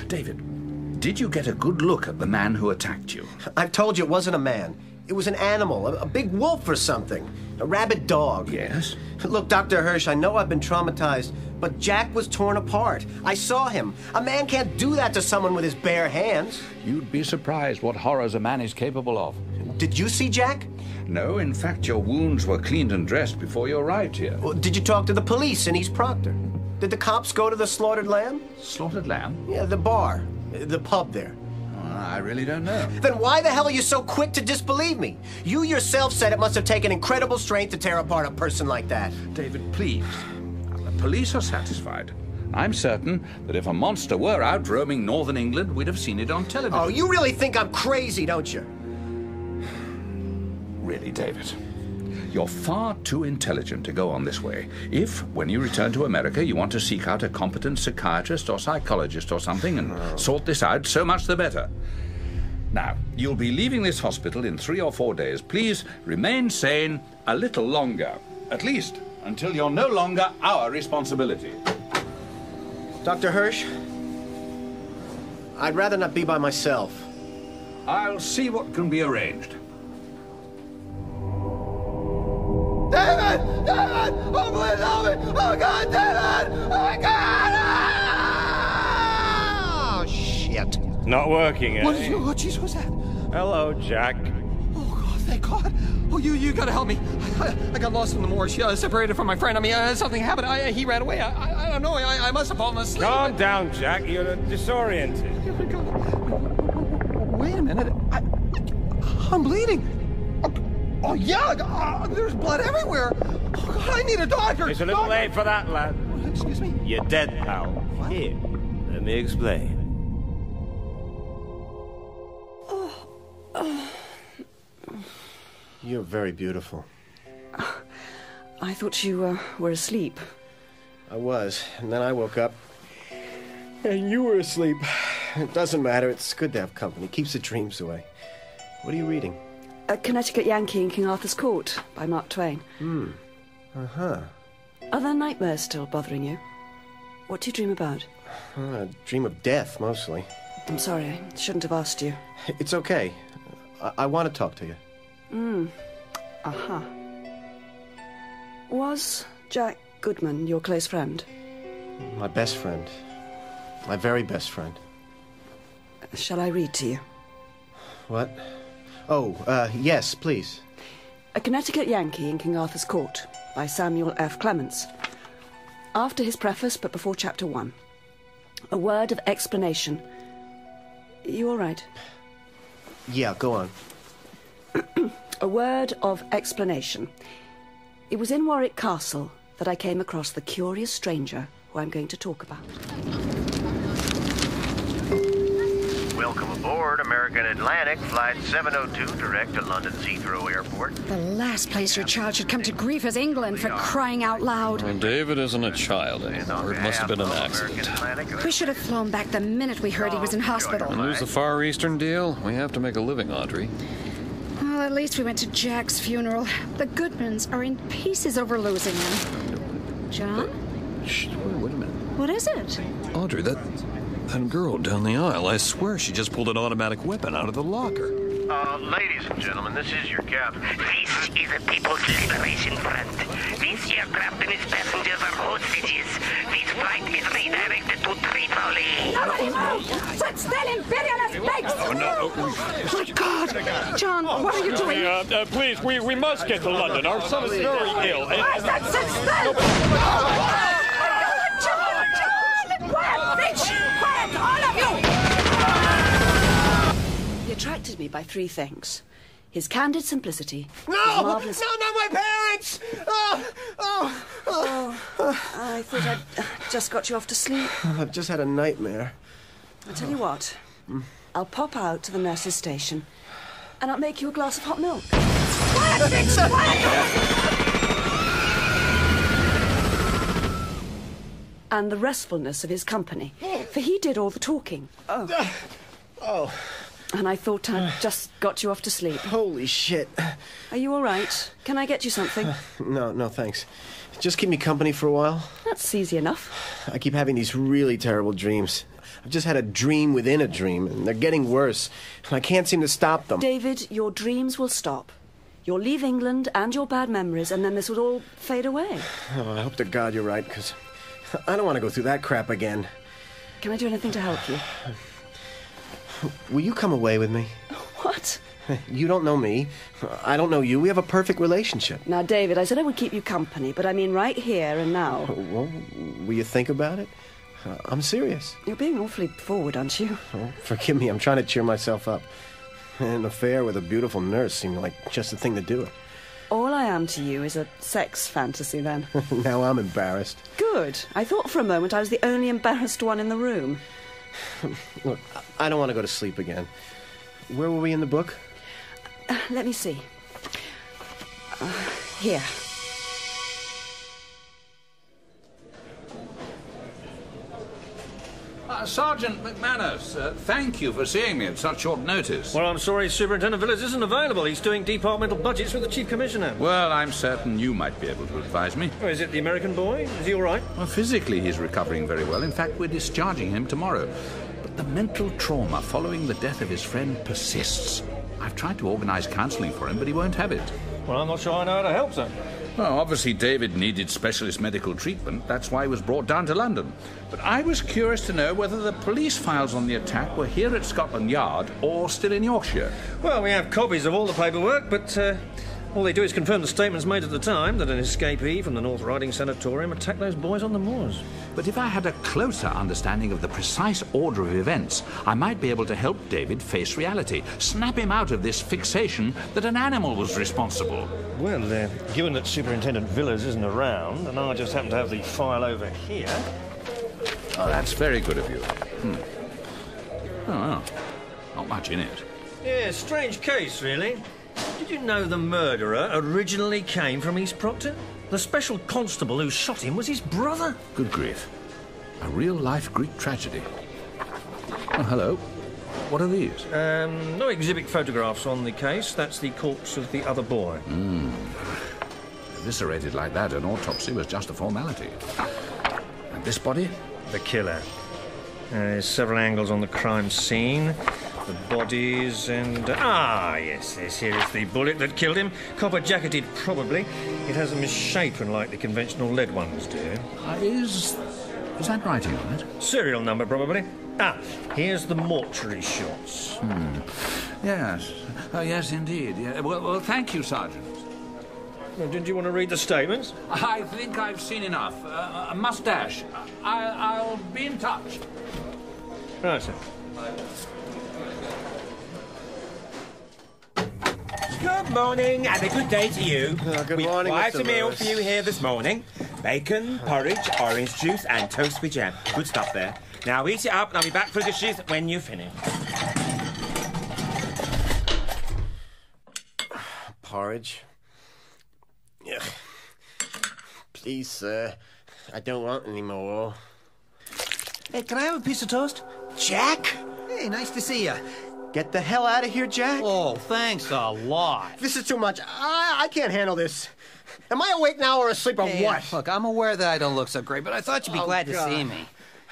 David, did you get a good look at the man who attacked you? I've told you it wasn't a man. It was an animal, a big wolf or something. A rabid dog. Yes? Look, Dr. Hirsch, I know I've been traumatized, but Jack was torn apart. I saw him. A man can't do that to someone with his bare hands. You'd be surprised what horrors a man is capable of. Did you see Jack? No, in fact, your wounds were cleaned and dressed before you arrived here. Well, did you talk to the police in East Proctor? Did the cops go to the Slaughtered Lamb? Slaughtered Lamb? Yeah, the bar. The pub there. I really don't know. Then why the hell are you so quick to disbelieve me? You yourself said it must have taken incredible strength to tear apart a person like that. David, please. The police are satisfied. I'm certain that if a monster were out roaming northern England, we'd have seen it on television. Oh, you really think I'm crazy, don't you? Really, David. You're far too intelligent to go on this way. If, when you return to America, you want to seek out a competent psychiatrist or psychologist or something and sort this out, so much the better. Now, you'll be leaving this hospital in 3 or 4 days. Please remain sane a little longer. At least until you're no longer our responsibility. Dr. Hirsch, I'd rather not be by myself. I'll see what can be arranged. David! David! Oh, please help me! Oh, God, David! Oh, God! Oh, shit. Not working, eh? What jeez, what's that? Hello, Jack. Oh, God, thank God. Oh, you gotta help me. I got lost in the moors, separated from my friend. I mean, something happened. He ran away. I don't know. I must have fallen asleep. Calm down, Jack. You're disoriented. Wait a minute. I'm bleeding. Oh, yeah, there's blood everywhere. Oh, God, I need a doctor. It's a little late for that, lad. Excuse me? You're dead, pal. What? Here, let me explain. You're very beautiful. I thought you were asleep. I was, and then I woke up, and you were asleep. It doesn't matter. It's good to have company. Keeps the dreams away. What are you reading? A Connecticut Yankee in King Arthur's Court by Mark Twain. Uh-huh. Are there nightmares still bothering you? What do you dream about? I dream of death, mostly. I'm sorry, I shouldn't have asked you. It's okay. I want to talk to you. Was Jack Goodman your close friend? My best friend. My very best friend. Shall I read to you? What? Oh, yes, please. A Connecticut Yankee in King Arthur's Court by Samuel F. Clements. After his preface, but before Chapter 1. A word of explanation. You all right? Yeah, go on. A word of explanation. It was in Warwick Castle that I came across the curious stranger who I'm going to talk about. Welcome aboard American Atlantic, Flight 702, direct to London's Heathrow Airport. The last place your child should come to grief is England, for crying out loud. Well, David isn't a child anymore. It must have been an accident. We should have flown back the minute we heard he was in hospital. And there's the Far Eastern deal. We have to make a living, Audrey. Well, at least we went to Jack's funeral. The Goodmans are in pieces over losing him. John? Shh, wait a minute. What is it? Audrey, that girl down the aisle, I swear she just pulled an automatic weapon out of the locker. Ladies and gentlemen, this is your captain. This is a People's Liberation Front. This aircraft and its passengers are hostages. This flight is redirected to Tripoli. Nobody move! Sit still, imperialist pigs! Oh, no. My God! John, what are you doing? Please, we must get to London. Our son is very ill. I said sit still! John! Quiet, bitch! Quiet, all of you! He attracted me by 3 things. His candid simplicity. No! His marvelous... No, not my parents! I thought I'd just got you off to sleep. I've just had a nightmare. I'll tell you what. I'll pop out to the nurse's station and I'll make you a glass of hot milk. Quiet, bitch! Quiet! And the restfulness of his company, for he did all the talking. Oh. And I thought I'd just got you off to sleep. Holy shit. Are you all right? Can I get you something? No, thanks. Just keep me company for a while. That's easy enough. I keep having these really terrible dreams. I've just had a dream within a dream, and they're getting worse. And I can't seem to stop them. David, your dreams will stop. You'll leave England and your bad memories, and then this will all fade away. Oh, I hope to God you're right, because I don't want to go through that crap again. Can I do anything to help you? Will you come away with me? What? You don't know me. I don't know you. We have a perfect relationship. Now, David, I said I would keep you company, but I mean right here and now. Well, will you think about it? I'm serious. You're being awfully forward, aren't you? Oh, forgive me. I'm trying to cheer myself up. An affair with a beautiful nurse seemed like just the thing to do it. All I am to you is a sex fantasy, then. Now I'm embarrassed. Good. I thought for a moment I was the only embarrassed one in the room. Look, I don't want to go to sleep again. Where were we in the book? Let me see. Here. Sergeant McManus, thank you for seeing me at such short notice. Well, I'm sorry Superintendent Villas isn't available. He's doing departmental budgets with the Chief Commissioner. Well, I'm certain you might be able to advise me. Oh, is it the American boy? Is he all right? Well, physically he's recovering very well. In fact, we're discharging him tomorrow. But the mental trauma following the death of his friend persists. I've tried to organise counselling for him, but he won't have it. Well, I'm not sure I know how to help, sir. Well, obviously David needed specialist medical treatment. That's why he was brought down to London. But I was curious to know whether the police files on the attack were here at Scotland Yard or still in Yorkshire. Well, we have copies of all the paperwork, but all they do is confirm the statements made at the time that an escapee from the North Riding Sanatorium attacked those boys on the moors. But if I had a closer understanding of the precise order of events, I might be able to help David face reality, snap him out of this fixation that an animal was responsible. Well, given that Superintendent Villas isn't around, and I just happen to have the file over here... Oh, that's very good of you. Oh, well, not much in it. Yeah, strange case, really. Did you know the murderer originally came from East Proctor? The special constable who shot him was his brother. Good grief. A real-life Greek tragedy. Oh, hello. What are these? No exhibit photographs on the case. That's the corpse of the other boy. Eviscerated like that, an autopsy was just a formality. And this body? The killer. There's several angles on the crime scene. The bodies and... yes, here is the bullet that killed him. Copper-jacketed, probably. It has a misshapen like the conventional lead ones do. Is that writing on it? Serial number, probably. Here's the mortuary shots. Yes. Oh, yes, indeed. Yeah. Well, thank you, Sergeant. Well, didn't you want to read the statements? I think I've seen enough. A mustache. I'll be in touch. Right, sir. Good morning, and a good day to you. Good We've morning, quite Mr. a meal Lewis. for you here this morning. Bacon, porridge, orange juice, and toast with jam. Good stuff there. Now eat it up, and I'll be back for the dishes when you finish. Porridge? Ugh. Please, sir. I don't want any more. Hey, can I have a piece of toast? Jack? Hey, nice to see you. Get the hell out of here, Jack. Oh, thanks a lot. This is too much. I can't handle this. Am I awake now or asleep or Hey, what? Look, I'm aware that I don't look so great, but I thought you'd be glad to God. see me.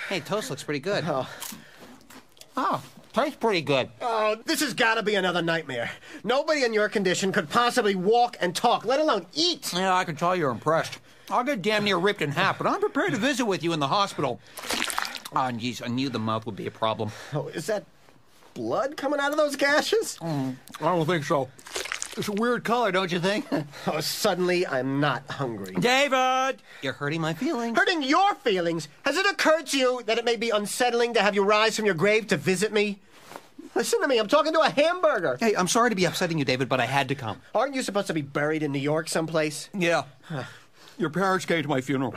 Hey, toast looks pretty good. Oh, tastes pretty good. Oh, this has got to be another nightmare. Nobody in your condition could possibly walk and talk, let alone eat. Yeah, I can tell you're impressed. I'll get damn near ripped in half, but I'm prepared to visit with you in the hospital. Oh, geez, I knew the mouth would be a problem. Oh, is that blood coming out of those gashes? I don't think so. It's a weird color, don't you think? Oh, suddenly I'm not hungry. David! You're hurting my feelings. Hurting your feelings? Has it occurred to you that it may be unsettling to have you rise from your grave to visit me? Listen to me, I'm talking to a hamburger. Hey, I'm sorry to be upsetting you, David, but I had to come. Aren't you supposed to be buried in New York someplace? Yeah. Your parents came to my funeral.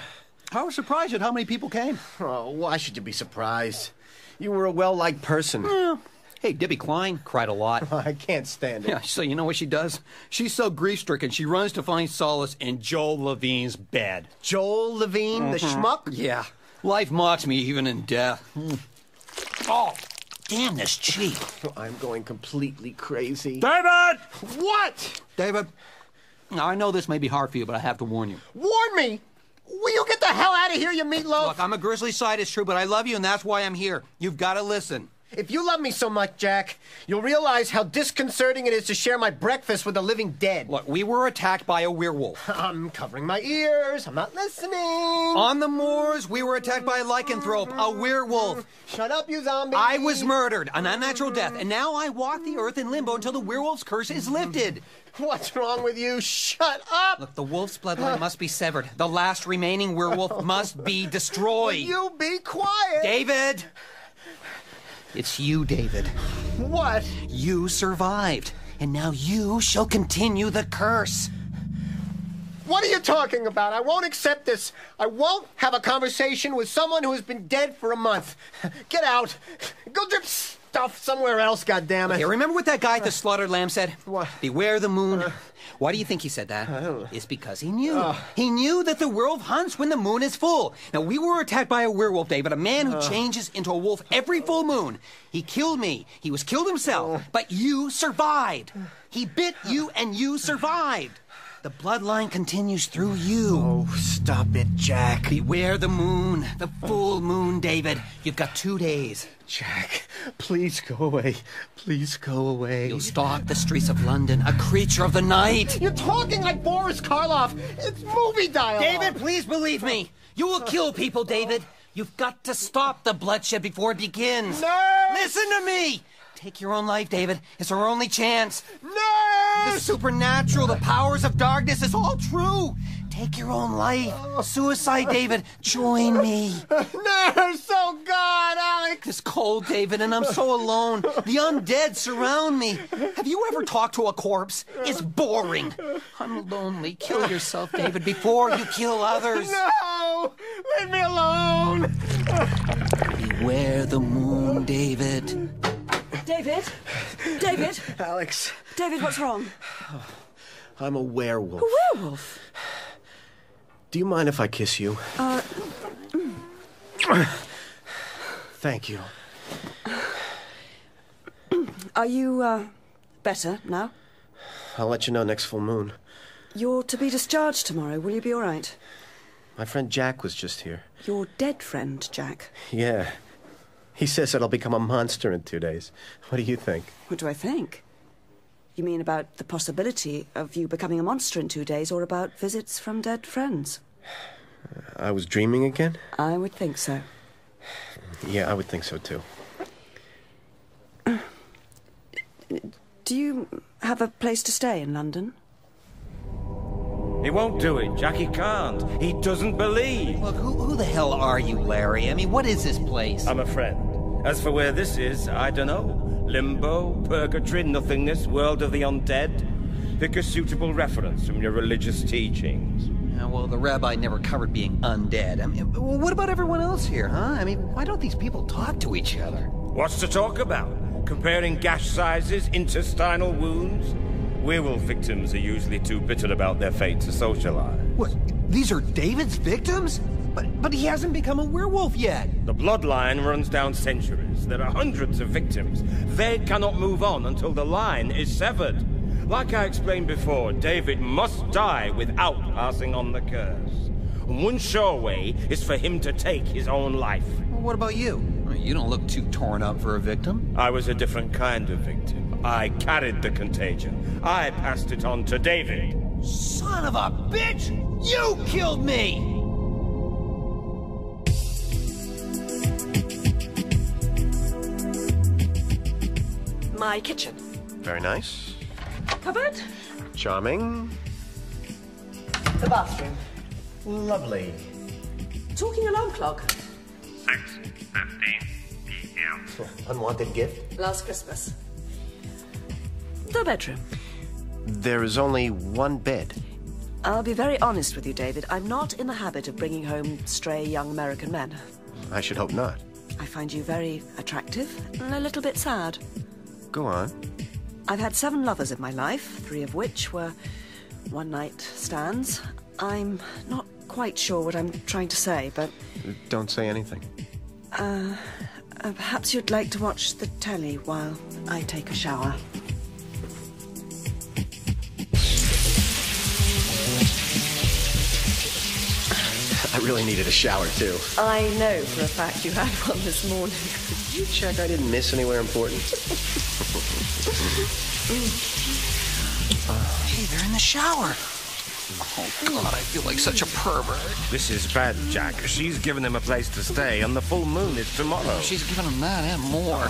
I was surprised at how many people came. Oh, why should you be surprised? You were a well-liked person. Yeah. Hey, Debbie Klein cried a lot. I can't stand it. Yeah, so you know what she does? She's so grief-stricken, she runs to find solace in Joel Levine's bed. Joel Levine, the schmuck? Yeah. Life mocks me even in death. Oh, Damn this cheap. I'm going completely crazy. David! What? David, now I know this may be hard for you, but I have to warn you. Warn me? Will you get the hell out of here, you meatloaf? Look, I'm a grizzly side, it's true, but I love you, and that's why I'm here. You've got to listen. If you love me so much, Jack, you'll realize how disconcerting it is to share my breakfast with the living dead. Look, we were attacked by a werewolf. I'm covering my ears. I'm not listening. On the moors, we were attacked by a lycanthrope, a werewolf. Shut up, you zombie. I was murdered, an unnatural death, and now I walk the earth in limbo until the werewolf's curse is lifted. What's wrong with you? Shut up! Look, the wolf's bloodline must be severed. The last remaining werewolf must be destroyed. Will you be quiet? David! It's you, David. What? You survived, and now you shall continue the curse. What are you talking about? I won't accept this. I won't have a conversation with someone who has been dead for a month. Get out. Go drip stuff somewhere else, goddammit. Okay, remember what that guy at the slaughtered lamb said? What? Beware the moon. Why do you think he said that? I don't know. It's because he knew. He knew that the werewolf hunts when the moon is full. Now, we were attacked by a werewolf, David, a man who changes into a wolf every full moon. He killed me. He was killed himself. But you survived. He bit you and you survived. The bloodline continues through you. Oh, stop it, Jack. Beware the moon, the full moon, David. You've got 2 days. Jack, please go away. Please go away. You'll stalk the streets of London, a creature of the night. You're talking like Boris Karloff. It's movie dialogue. David, please believe me. You will kill people, David. You've got to stop the bloodshed before it begins. No! Listen to me. Take your own life, David. It's our only chance. No! The supernatural, the powers of darkness, it's all true. Take your own life. Suicide, David. Join me. Nurse, oh God, Alex. It's cold, David, and I'm so alone. The undead surround me. Have you ever talked to a corpse? It's boring. I'm lonely. Kill yourself, David, before you kill others. No! Leave me alone! Beware the moon, David. David? David? Alex. David, what's wrong? I'm a werewolf. A werewolf? Do you mind if I kiss you? Thank you. Are you, better now? I'll let you know next full moon. You're to be discharged tomorrow. Will you be all right? My friend Jack was just here. Your dead friend, Jack? Yeah. He says that I'll become a monster in 2 days. What do you think? What do I think? You mean about the possibility of you becoming a monster in 2 days, or about visits from dead friends? I was dreaming again? I would think so. Yeah, I would think so too. Do you have a place to stay in London? He won't do it, Jack. He can't. He doesn't believe. Look, who the hell are you, Larry? I mean, what is this place? I'm a friend. As for where this is, I don't know. Limbo, purgatory, nothingness, world of the undead. Pick a suitable reference from your religious teachings. Yeah, well, the rabbi never covered being undead. I mean, what about everyone else here, huh? I mean, why don't these people talk to each other? What's to talk about? Comparing gash sizes, intestinal wounds? Werewolf victims are usually too bitter about their fate to socialize. What? These are David's victims? But he hasn't become a werewolf yet. The bloodline runs down centuries. There are hundreds of victims. They cannot move on until the line is severed. Like I explained before, David must die without passing on the curse. One sure way is for him to take his own life. Well, what about you? You don't look too torn up for a victim. I was a different kind of victim. I carried the contagion. I passed it on to David. Son of a bitch! You killed me! My kitchen. Very nice. Cupboard? Charming. The bathroom. Lovely. Talking alarm clock. 6:15 p.m. Unwanted gift? Last Christmas. The bedroom. There is only one bed. I'll be very honest with you, David. I'm not in the habit of bringing home stray young American men. I should hope not. I find you very attractive and a little bit sad. Go on. I've had 7 lovers in my life, 3 of which were one-night stands. I'm not quite sure what I'm trying to say, but... Don't say anything. Perhaps you'd like to watch the telly while I take a shower. I really needed a shower, too. I know for a fact you had one this morning. Did you check I didn't miss anywhere important? Hey, they're in the shower. Oh, God, I feel like such a pervert. This is bad, Jack. She's given him a place to stay, and the full moon is tomorrow. She's given him that and more.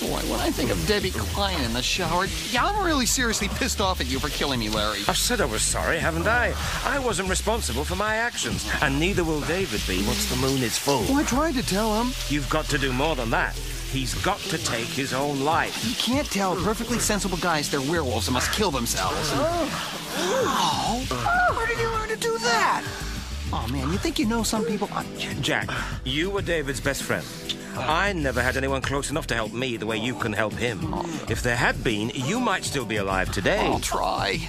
Boy, when I think of Debbie Klein in the shower, yeah, I'm really seriously pissed off at you for killing me, Larry. I've said I was sorry, haven't I? I wasn't responsible for my actions, and neither will David be once the moon is full. Well, I tried to tell him. You've got to do more than that. He's got to take his own life. You can't tell perfectly sensible guys they're werewolves and must kill themselves. Where did you learn to do that? Oh, man, you think you know some people? Jack, you were David's best friend. I never had anyone close enough to help me the way you can help him. If there had been, you might still be alive today. I'll try.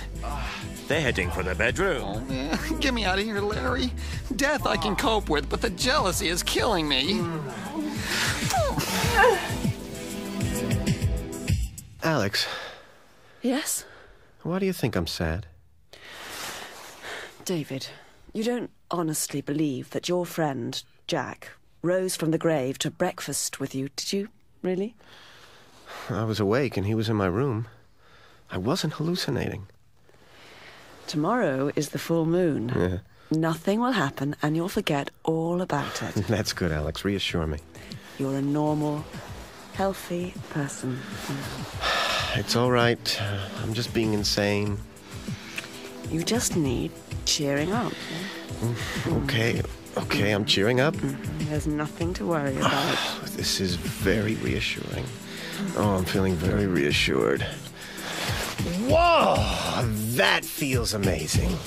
They're heading for the bedroom. Oh, man. Get me out of here, Larry. Death I can cope with, but the jealousy is killing me. Alex. Yes? Why do you think I'm sad? David, you don't honestly believe that your friend, Jack, rose from the grave to breakfast with you, did you? Really? I was awake and he was in my room. I wasn't hallucinating. Tomorrow is the full moon. Yeah. Nothing will happen and you'll forget all about it. That's good, Alex. Reassure me. You're a normal, healthy person. It's all right. I'm just being insane. You just need cheering up. Okay, I'm cheering up. There's nothing to worry about. This is very reassuring. Oh, I'm feeling very reassured. Whoa! That feels amazing.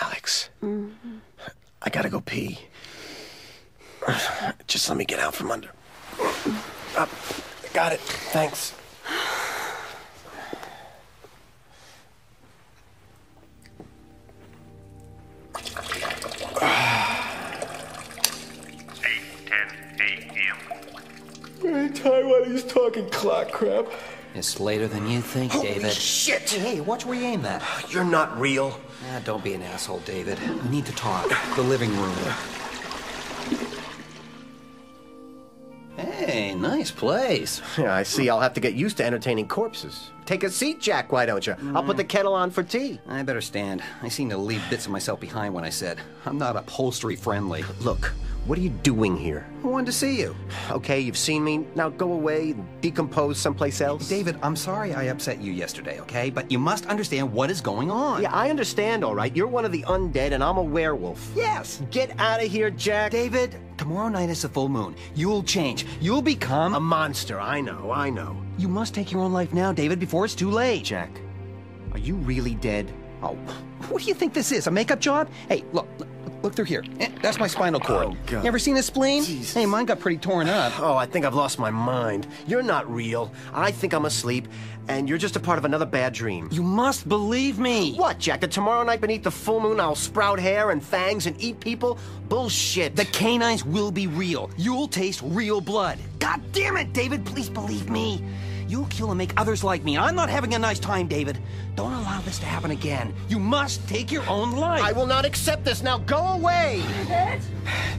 Alex, I gotta go pee. Just let me get out from under. Up. Got it. Thanks. Time while he's talking clock crap. It's later than you think, David. Holy shit! Hey, watch where you aim that. You're not real. Don't be an asshole, David. We need to talk. The living room. Hey, nice place. Yeah, I see. I'll have to get used to entertaining corpses. Take a seat, Jack, why don't you? I'll put the kettle on for tea. I better stand. I seem to leave bits of myself behind when I said, I'm not upholstery friendly. Look, what are you doing here? I wanted to see you. Okay, you've seen me. Now go away and decompose someplace else. David, I'm sorry I upset you yesterday, okay? But you must understand what is going on. Yeah, I understand, all right. You're one of the undead and I'm a werewolf. Yes. Get out of here, Jack. David, tomorrow night is the full moon. You'll change. You'll become... a monster. I know. You must take your own life now, David, before it's too late. Jack, are you really dead? Oh, what do you think this is, a makeup job? Hey, look through here. That's my spinal cord. Oh, God. You ever seen a spleen? Jesus. Hey, mine got pretty torn up. Oh, I think I've lost my mind. You're not real. I think I'm asleep, and you're just a part of another bad dream. You must believe me. What, Jack? That tomorrow night beneath the full moon I'll sprout hair and fangs and eat people? Bullshit. The canines will be real. You'll taste real blood. God damn it, David, please believe me. You'll kill and make others like me. I'm not having a nice time, David. Don't allow this to happen again. You must take your own life. I will not accept this. Now go away.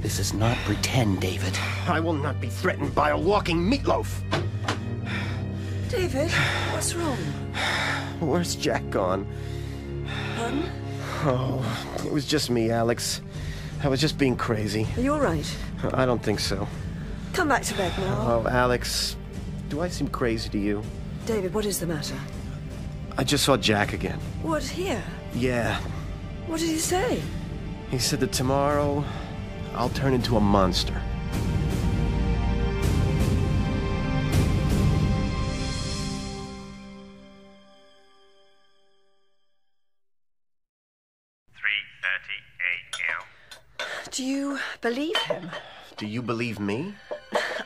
This is not pretend, David. I will not be threatened by a walking meatloaf. David, what's wrong? Where's Jack gone? Pardon? Oh, it was just me, Alex. I was just being crazy. Are you all right? I don't think so. Come back to bed now. Oh, Alex, do I seem crazy to you? David, what is the matter? I just saw Jack again. What, here? Yeah. What did he say? He said that tomorrow I'll turn into a monster. Do you believe him? Do you believe me?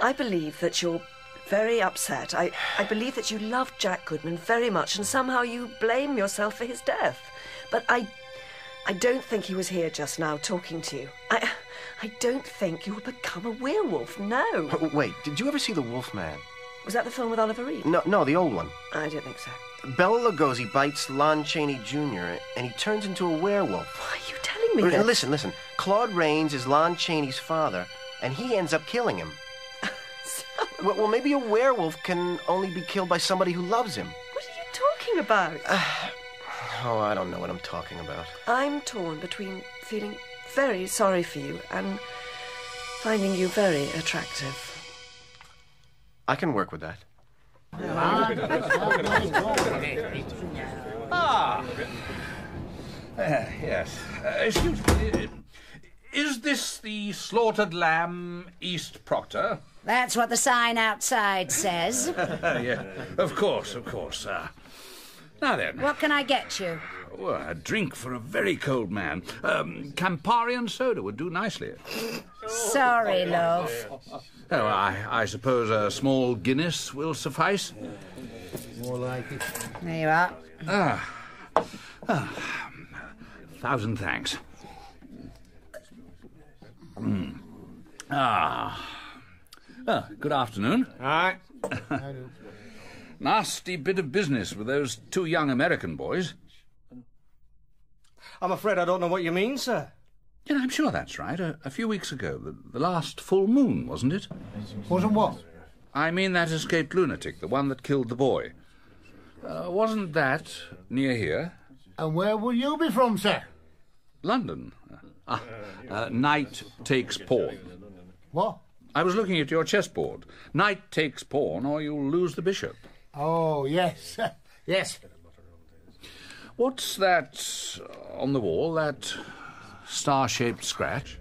I believe that you're very upset. I believe that you love Jack Goodman very much and somehow you blame yourself for his death. But I don't think he was here just now talking to you. I don't think you'll become a werewolf, no. Oh, wait, did you ever see The Wolfman? Was that the film with Oliver Reed? No, the old one. I don't think so. Bela Lugosi bites Lon Chaney Jr., and he turns into a werewolf. Why are you telling me this? Listen. Claude Rains is Lon Chaney's father, and he ends up killing him. Well, maybe a werewolf can only be killed by somebody who loves him. What are you talking about? Oh, I don't know what I'm talking about. I'm torn between feeling very sorry for you and finding you very attractive. I can work with that. Yes. Excuse me. Is this the Slaughtered Lamb, East Proctor? That's what the sign outside says. Yeah, of course. Now then. What can I get you? Well, a drink for a very cold man. Campari and soda would do nicely. Sorry, love. Oh, I suppose a small Guinness will suffice. More like it. There you are. 1,000 thanks. Good afternoon. Aye. Nasty bit of business with those two young American boys. I'm afraid I don't know what you mean, sir. Yeah, I'm sure that's right. A few weeks ago, the last full moon, wasn't it? Wasn't what? I mean that escaped lunatic, the one that killed the boy. Wasn't that near here? And where will you be from, sir? London. Knight takes pawn. What? I was looking at your chessboard. Knight takes pawn, or you'll lose the bishop. Oh, yes. Yes. What's that on the wall, that star-shaped scratch?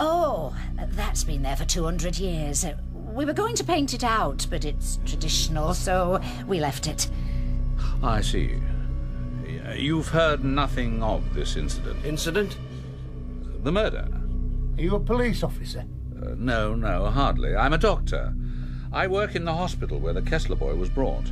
Oh, that's been there for 200 years. We were going to paint it out, but it's traditional, so we left it. I see. You've heard nothing of this incident? Incident? The murder. Are you a police officer? No, hardly. I'm a doctor. I work in the hospital where the Kessler boy was brought.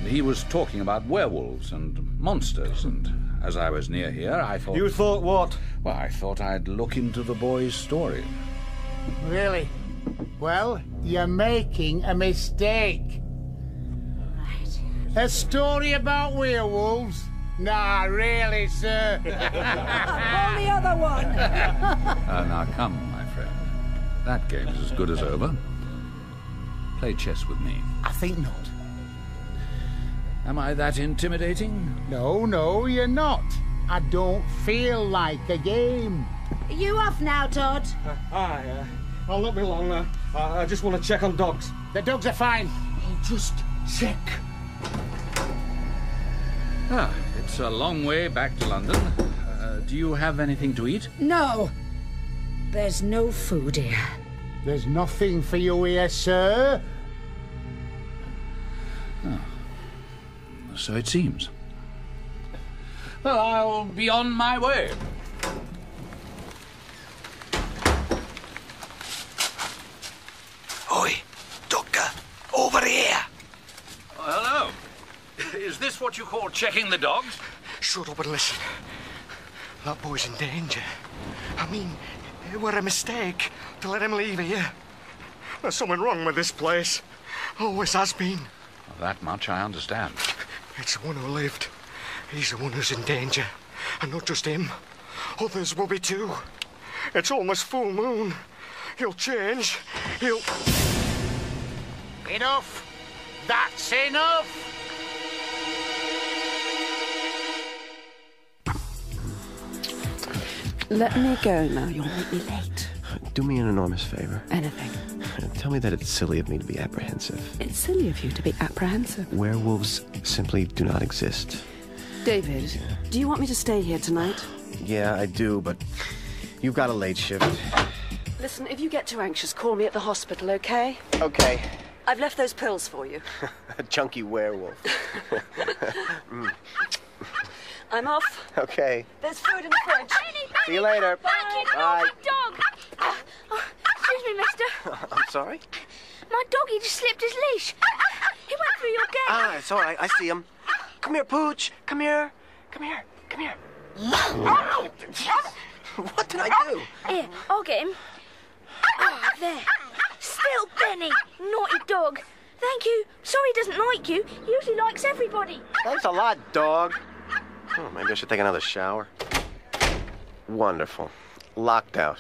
He was talking about werewolves and monsters, and as I was near here, I thought... You thought what? Well, I thought I'd look into the boy's story. Really? Well, you're making a mistake. Right. A story about werewolves? Nah, really, sir. Or the other one. Now, come, my friend. That game's as good as over. Play chess with me. I think not. Am I that intimidating? No, you're not. I don't feel like a game. Are you off now, Todd? I'll not be long now. I just want to check on dogs. The dogs are fine. I'll just check. It's a long way back to London. Do you have anything to eat? No. There's no food here. There's nothing for you here, sir. So it seems. Well, I'll be on my way. Oi, Doctor, over here. Oh, hello. Is this what you call checking the dogs? Shut up and listen. That boy's in danger. I mean, it were a mistake to let him leave here. There's something wrong with this place. Always has been. That much I understand. It's the one who lived. He's the one who's in danger. And not just him. Others will be too. It's almost full moon. He'll change. He'll... Enough. That's enough. Let me go now. You'll make me late. Do me an enormous favor. Anything. Tell me that it's silly of me to be apprehensive. It's silly of you to be apprehensive. Werewolves simply do not exist. David, do you want me to stay here tonight? Yeah, I do, but you've got a late shift. Listen, if you get too anxious, call me at the hospital, okay? Okay. I've left those pills for you. A chunky werewolf. I'm off. Okay. There's food in the fridge. See you later. Bye. Dog. Excuse me, mister. I'm sorry? My doggy just slipped his leash. He went through your gate. It's all right. I see him. Come here, Pooch. Come here. Come here. Come here. What did I do? Here, I'll get him. Ah, there. Still Benny, naughty dog. Thank you. Sorry he doesn't like you. He usually likes everybody. Thanks a lot, dog. Oh, maybe I should take another shower. Wonderful. Locked out.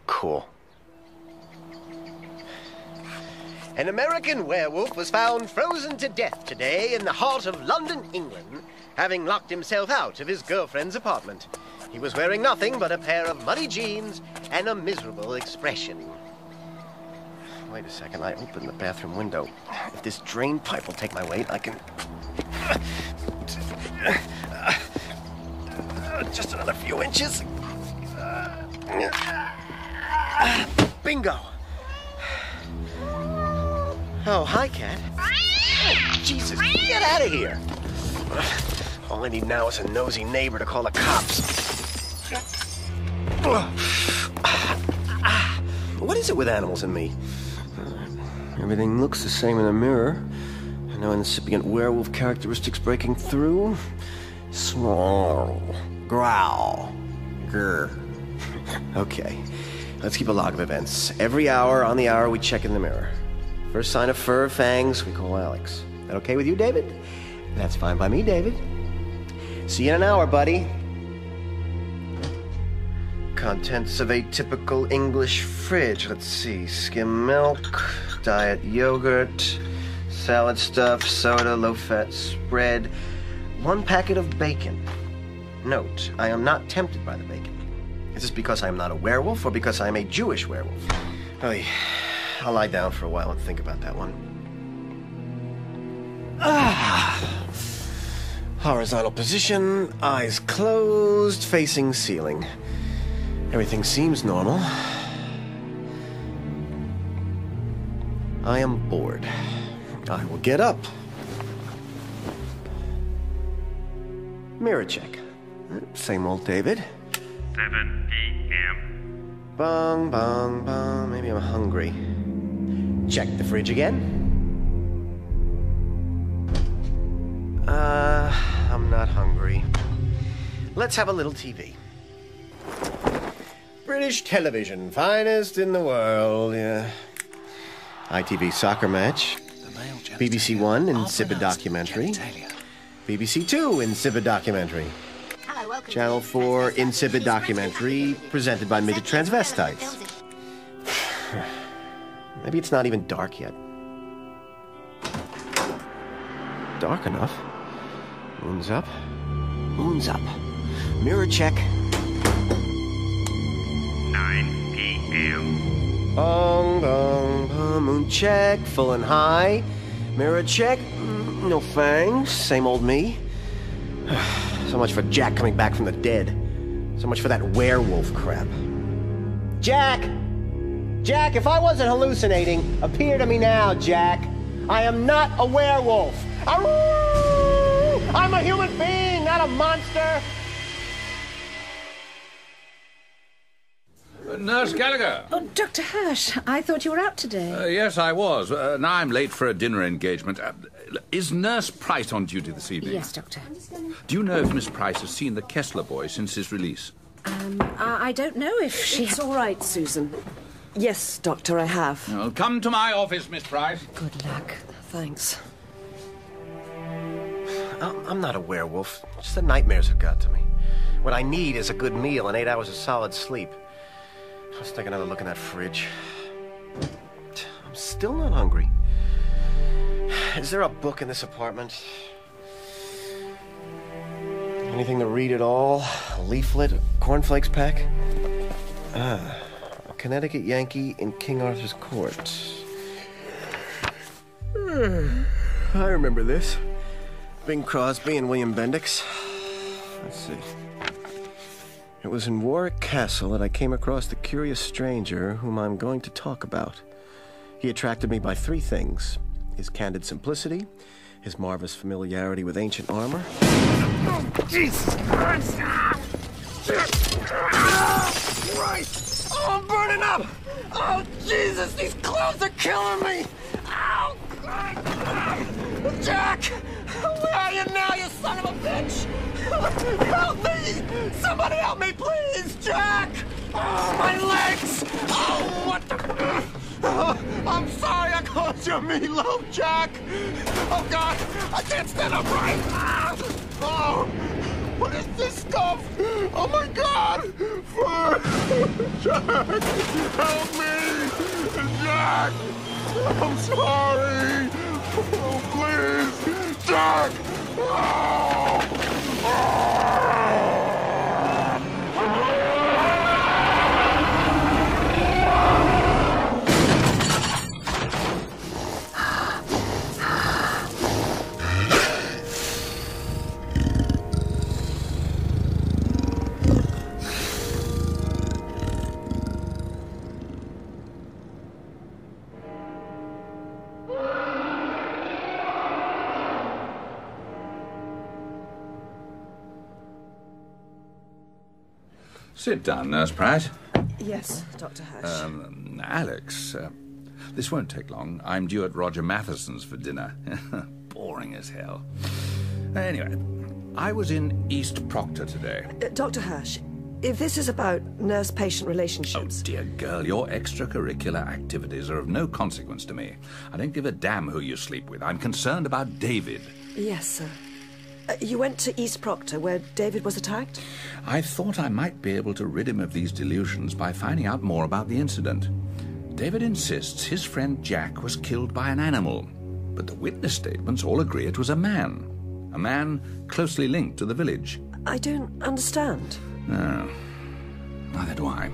Cool. An American werewolf was found frozen to death today in the heart of London, England, having locked himself out of his girlfriend's apartment. He was wearing nothing but a pair of muddy jeans and a miserable expression. Wait a second, I opened the bathroom window. If this drain pipe will take my weight, I can... Just another few inches. Bingo. Oh, hi, Cat. Oh, Jesus, get out of here. All I need now is a nosy neighbor to call the cops. What is it with animals and me? Everything looks the same in the mirror. No incipient werewolf characteristics breaking through. Snarl. Growl. Grr. Okay, let's keep a log of events. Every hour on the hour we check in the mirror. First sign of fur, fangs, we call Alex. That okay with you, David? That's fine by me, David. See you in an hour, buddy. Contents of a typical English fridge. Let's see. Skim milk, diet yogurt, salad stuff, soda, low-fat spread, 1 packet of bacon. Note, I am not tempted by the bacon. Is this because I am not a werewolf or because I am a Jewish werewolf? Oy, I'll lie down for a while and think about that one. Horizontal position, eyes closed, facing ceiling. Everything seems normal. I am bored. I will get up. Mirror check. Same old David. 7 p.m. Bong, bong, bong. Maybe I'm hungry. Check the fridge again. I'm not hungry. Let's have a little TV. British television, finest in the world, yeah. ITV soccer match. BBC One insipid documentary. BBC Two insipid documentary. Channel 4 insipid documentary presented by midget transvestites. Maybe it's not even dark yet. Dark enough. Moon's up. Moon's up. Mirror check. 9 p.m. Bong, bong, bong. Moon check. Full and high. Mirror check. No fangs. Same old me. So much for Jack coming back from the dead. So much for that werewolf crap. Jack! Jack, if I wasn't hallucinating, appear to me now, Jack. I am not a werewolf. I'm a human being, not a monster. Nurse Gallagher. Oh, Dr. Hirsch, I thought you were out today. Yes, I was. Now I'm late for a dinner engagement. Is Nurse Price on duty this evening? Yes, Doctor. Do you know if Miss Price has seen the Kessler boy since his release? I don't know if she... It's all right, Susan. Yes, Doctor, I have. Well, come to my office, Miss Price. Good luck. Thanks. I'm not a werewolf. Just the nightmares have got to me. What I need is a good meal and 8 hours of solid sleep. Let's take another look in that fridge. I'm still not hungry. Is there a book in this apartment? Anything to read at all? A leaflet? A cornflakes pack? A Connecticut Yankee in King Arthur's Court. I remember this. Bing Crosby and William Bendix. Let's see. It was in Warwick Castle that I came across the curious stranger whom I'm going to talk about. He attracted me by 3 things. His candid simplicity, his marvelous familiarity with ancient armor. Oh, Jesus Christ! Christ! Oh, I'm burning up! Oh, Jesus, these clothes are killing me! Oh, God! Jack! Where are you now, you son of a bitch? Help me! Somebody help me, please! Jack! Oh, my legs! Oh, what the... I'm sorry I called you meatloaf, Jack! Oh, God! I can't stand upright! Oh! What is this stuff? Oh, my God! Jack! Help me! Jack! I'm sorry! Oh, please! Jack! Sit down, Nurse Pratt. Yes, Dr. Hirsch. Alex, this won't take long. I'm due at Roger Matheson's for dinner. Boring as hell. Anyway, I was in East Proctor today. Dr. Hirsch, if this is about nurse-patient relationships... Oh, dear girl, your extracurricular activities are of no consequence to me. I don't give a damn who you sleep with. I'm concerned about David. Yes, sir. You went to East Proctor, where David was attacked? I thought I might be able to rid him of these delusions by finding out more about the incident. David insists his friend Jack was killed by an animal, but the witness statements all agree it was a man. A man closely linked to the village. I don't understand. No, neither do I.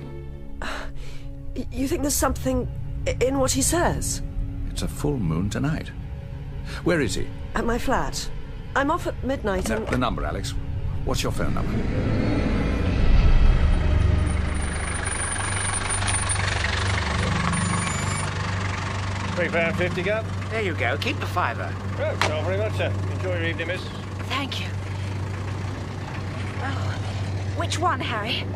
You think there's something in what he says? It's a full moon tonight. Where is he? At my flat. I'm off at midnight and... The number, Alex. What's your phone number? £3.50, Gov. There you go. Keep the fiver. Oh, not very much, sir. Enjoy your evening, miss. Thank you. Oh, which one, Harry?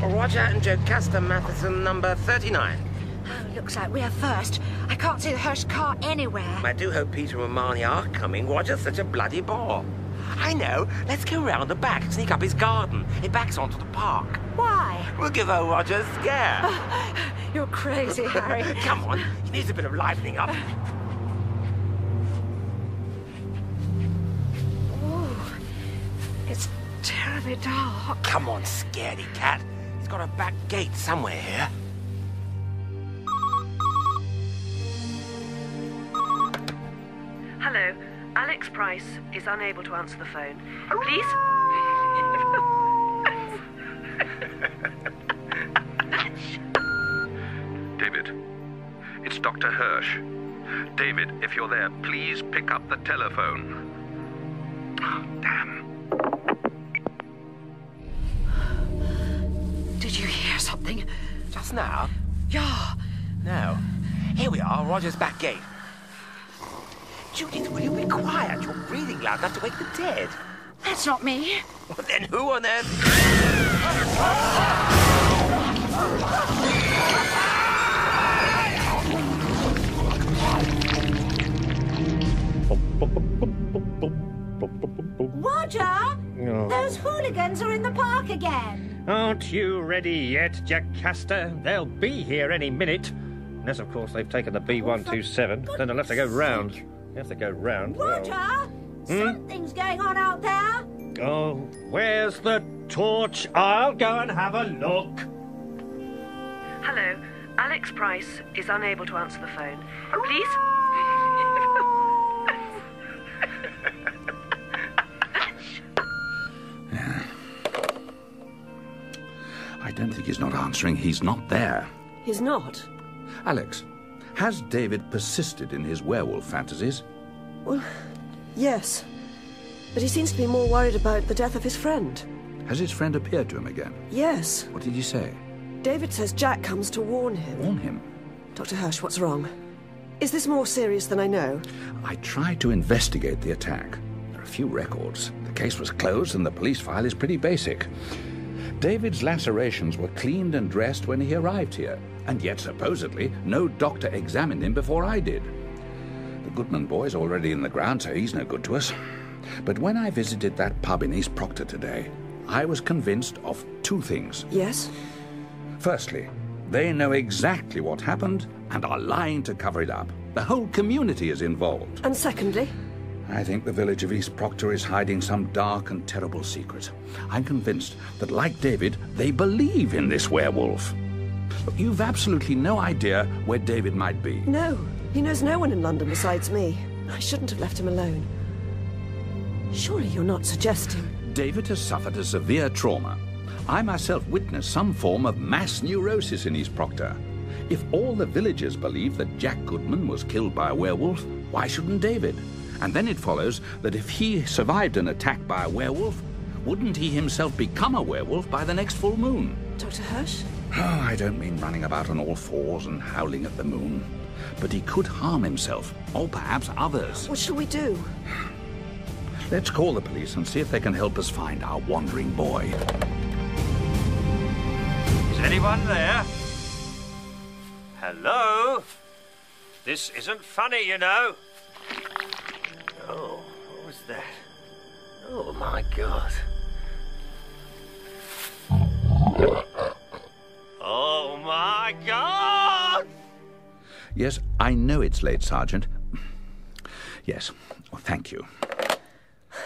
Roger and Jocasta Matheson, number 39. Oh, looks like we're first. I can't see the Hirsch car anywhere. I do hope Peter and Marnie are coming. Roger's such a bloody bore. I know. Let's go round the back and sneak up his garden. It backs onto the park. Why? We'll give old Roger a scare. You're crazy, Harry. Come on. He needs a bit of livening up. Oh, it's terribly dark. Come on, scaredy cat. He's got a back gate somewhere here. Hello, Alex Price is unable to answer the phone. Please? David, it's Dr. Hirsch. David, if you're there, please pick up the telephone. Oh, damn. Did you hear something? Just now? Yeah. No. Here we are, Roger's back gate. Judith, will you be quiet? You're breathing loud enough to wake the dead. That's not me. Well, then who on earth... Roger! Oh. Those hooligans are in the park again. Aren't you ready yet, Jocasta? They'll be here any minute. Unless, of course, they've taken the B127. Then they'll have to go round. They have to go round. Roger! Well. Something's going on out there. Oh, where's the torch? I'll go and have a look. Hello, Alex Price is unable to answer the phone. Please? I don't think he's not answering. He's not there. He's not? Alex, has David persisted in his werewolf fantasies? Well, yes. But he seems to be more worried about the death of his friend. Has his friend appeared to him again? Yes. What did he say? David says Jack comes to warn him. Warn him? Dr. Hirsch, what's wrong? Is this more serious than I know? I tried to investigate the attack. There are few records. The case was closed and the police file is pretty basic. David's lacerations were cleaned and dressed when he arrived here, and yet supposedly no doctor examined him before I did. The Goodman boy's already in the ground, so he's no good to us. But when I visited that pub in East Proctor today, I was convinced of two things. Yes? Firstly, they know exactly what happened and are lying to cover it up. The whole community is involved. And secondly? I think the village of East Proctor is hiding some dark and terrible secret. I'm convinced that, like David, they believe in this werewolf. Look, you've absolutely no idea where David might be. No, he knows no one in London besides me. I shouldn't have left him alone. Surely you're not suggesting... David has suffered a severe trauma. I myself witnessed some form of mass neurosis in East Proctor. If all the villagers believe that Jack Goodman was killed by a werewolf, why shouldn't David? And then it follows that if he survived an attack by a werewolf, wouldn't he himself become a werewolf by the next full moon? Dr. Hirsch? Oh, I don't mean running about on all fours and howling at the moon. But he could harm himself, or perhaps others. What shall we do? Let's call the police and see if they can help us find our wandering boy. Is anyone there? Hello? This isn't funny, you know. Oh, what was that? Oh, my God. Oh, my God! Yes, I know it's late, Sergeant. Yes, well, thank you.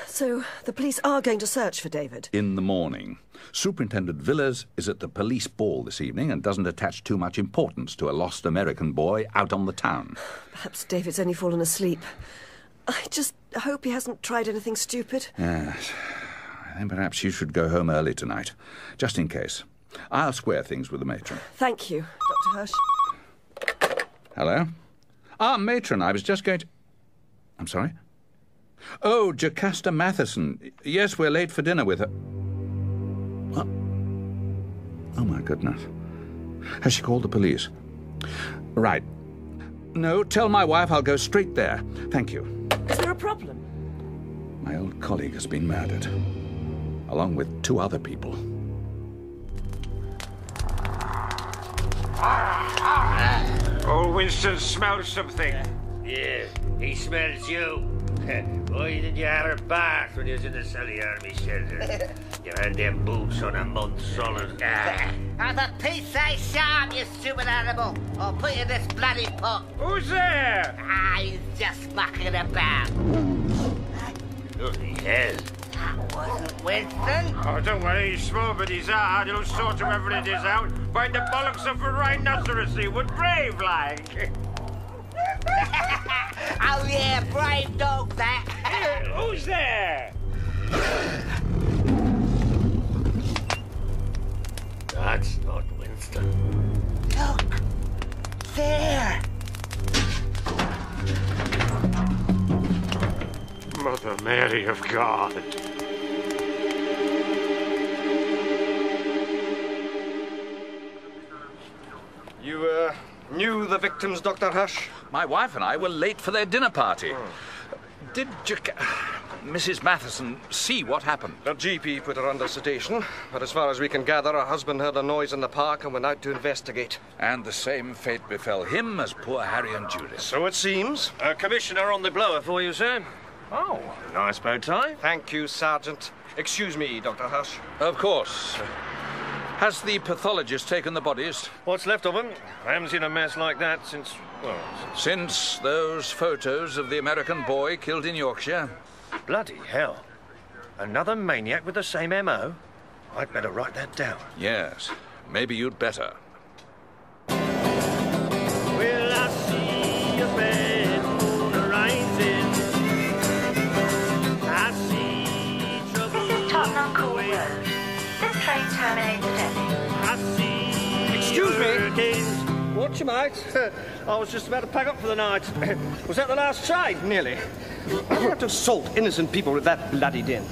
So, the police are going to search for David? In the morning. Superintendent Villas is at the police ball this evening and doesn't attach too much importance to a lost American boy out on the town. Perhaps David's only fallen asleep. I just hope he hasn't tried anything stupid. Yes. Then perhaps you should go home early tonight, just in case. I'll square things with the matron. Thank you, Dr. Hirsch. Hello? Ah, matron, I was just going to... I'm sorry? Oh, Jocasta Matheson. Yes, we're late for dinner with her. What? Oh, my goodness. Has she called the police? Right. No, tell my wife I'll go straight there. Thank you. Is there a problem? My old colleague has been murdered, along with 2 other people. Old Winston smells something. Yeah, he smells you. Why did you have her bath when you was in the Sally Army shelter? You had them boots on a month solid. Have a piece of sharp, you stupid animal. I'll put you in this bloody pot. Who's there? He's just mucking about. Bloody hell. That wasn't Winston. Oh, don't worry, he's small, but he's hard. He'll sort whoever it is out. Find the bollocks of a rhinoceros, would brave like. Oh, yeah, brave dog, that. Who's there? That's not Winston. Look, there. Mother Mary of God. You, knew the victims, Dr. Hirsch? My wife and I were late for their dinner party. Did Mrs. Matheson see what happened? The GP put her under sedation, but as far as we can gather, her husband heard a noise in the park and went out to investigate. And the same fate befell him as poor Harry and Judith. So it seems. Commissioner on the blower for you, sir. Oh, nice bow tie. Thank you, Sergeant. Excuse me, Dr. Hirsch. Of course. Has the pathologist taken the bodies? What's left of them? I haven't seen a mess like that since, well... Since those photos of the American boy killed in Yorkshire? Bloody hell. Another maniac with the same M.O.? I'd better write that down. Yes, maybe you'd better. Well, I see a red moon rising. I see trouble. This is Tottenham Court Road. This train terminates at Epping. Excuse me. Watch your mate. I was just about to pack up for the night. Was that the last train? Nearly. Why do you have to assault innocent people with that bloody din?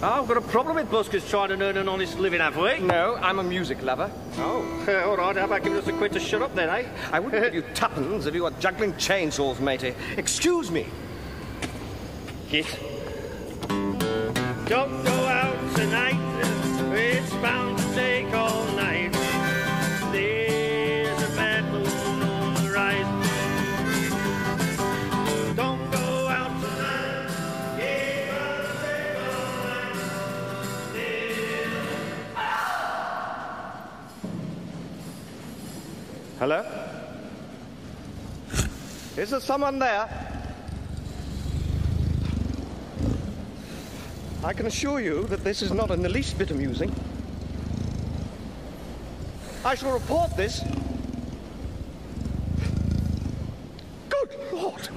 I've got a problem with buskers trying to earn an honest living, have we? No, I'm a music lover. Oh, all right. How about giving us a quid to shut up then, eh? I wouldn't give you tuppence if you were juggling chainsaws, matey. Excuse me. Git. Don't go out tonight. It's bound to take all night. There's a bad moon on the rise. Don't Hello? Is there someone there? I can assure you that this is not in the least bit amusing. I shall report this. Good Lord!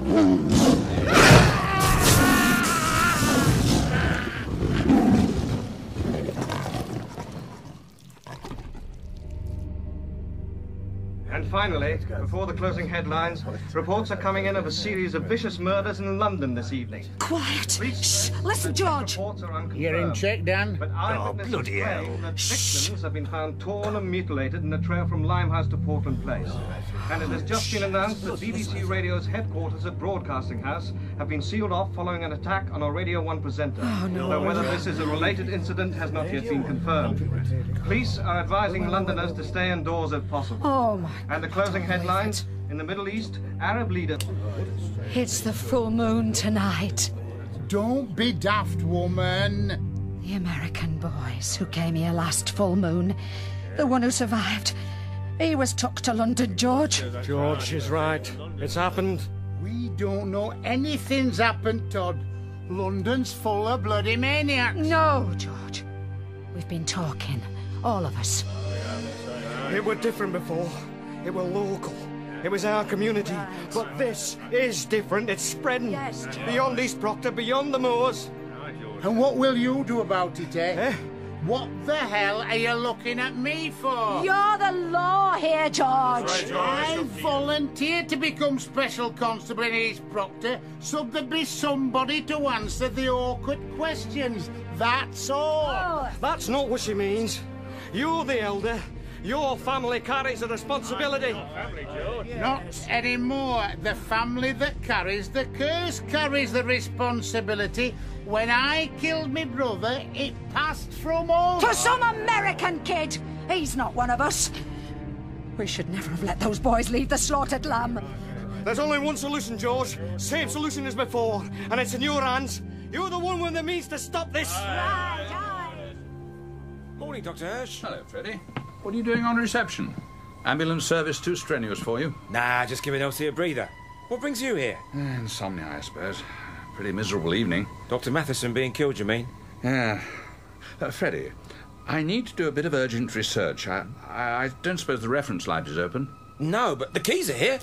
And finally, before the closing headlines, reports are coming in of a series of vicious murders in London this evening. Quiet! Shh! Listen, George! You're in check, Dan? But eyewitnesses claim that victims have been found torn and mutilated in a trail from Limehouse to Portland Place. And it has just been announced that BBC Radio's headquarters at Broadcasting House have been sealed off following an attack on a Radio 1 presenter. Oh, no. Though whether this is a related incident has not yet been confirmed. Police are advising Londoners to stay indoors if possible. Oh, my And the closing headlines, in the Middle East, Arab leader... It's the full moon tonight. Don't be daft, woman. The American boys who came here last full moon. The one who survived. He was took to London, George. George is right. It's happened. We don't know anything's happened, Todd. London's full of bloody maniacs. No, George. We've been talking, all of us. It were different before. It were local. It was our community. But this is different. It's spreading. Yes, beyond East Proctor, beyond the moors. And what will you do about it, eh? What the hell are you looking at me for? You're the law here, George. I volunteered to become Special Constable in East Proctor, so there'd be somebody to answer the awkward questions. That's all. Oh. That's not what she means. You're the elder. Your family carries the responsibility. Not anymore. The family that carries the curse carries the responsibility. When I killed my brother, it passed from all... To some American kid! He's not one of us. We should never have let those boys leave the slaughtered lamb. There's only one solution, George. Same solution as before. And it's in your hands. You're the one with the means to stop this. Morning, Dr. Hirsch. Hello, Freddie. What are you doing on reception? Ambulance service too strenuous for you? Nah, just giving Elsie a breather. What brings you here? Insomnia, I suppose. Pretty miserable evening. Dr. Matheson being killed, you mean? Yeah. Freddie, I need to do a bit of urgent research. I don't suppose the reference library's open? No, but the keys are here.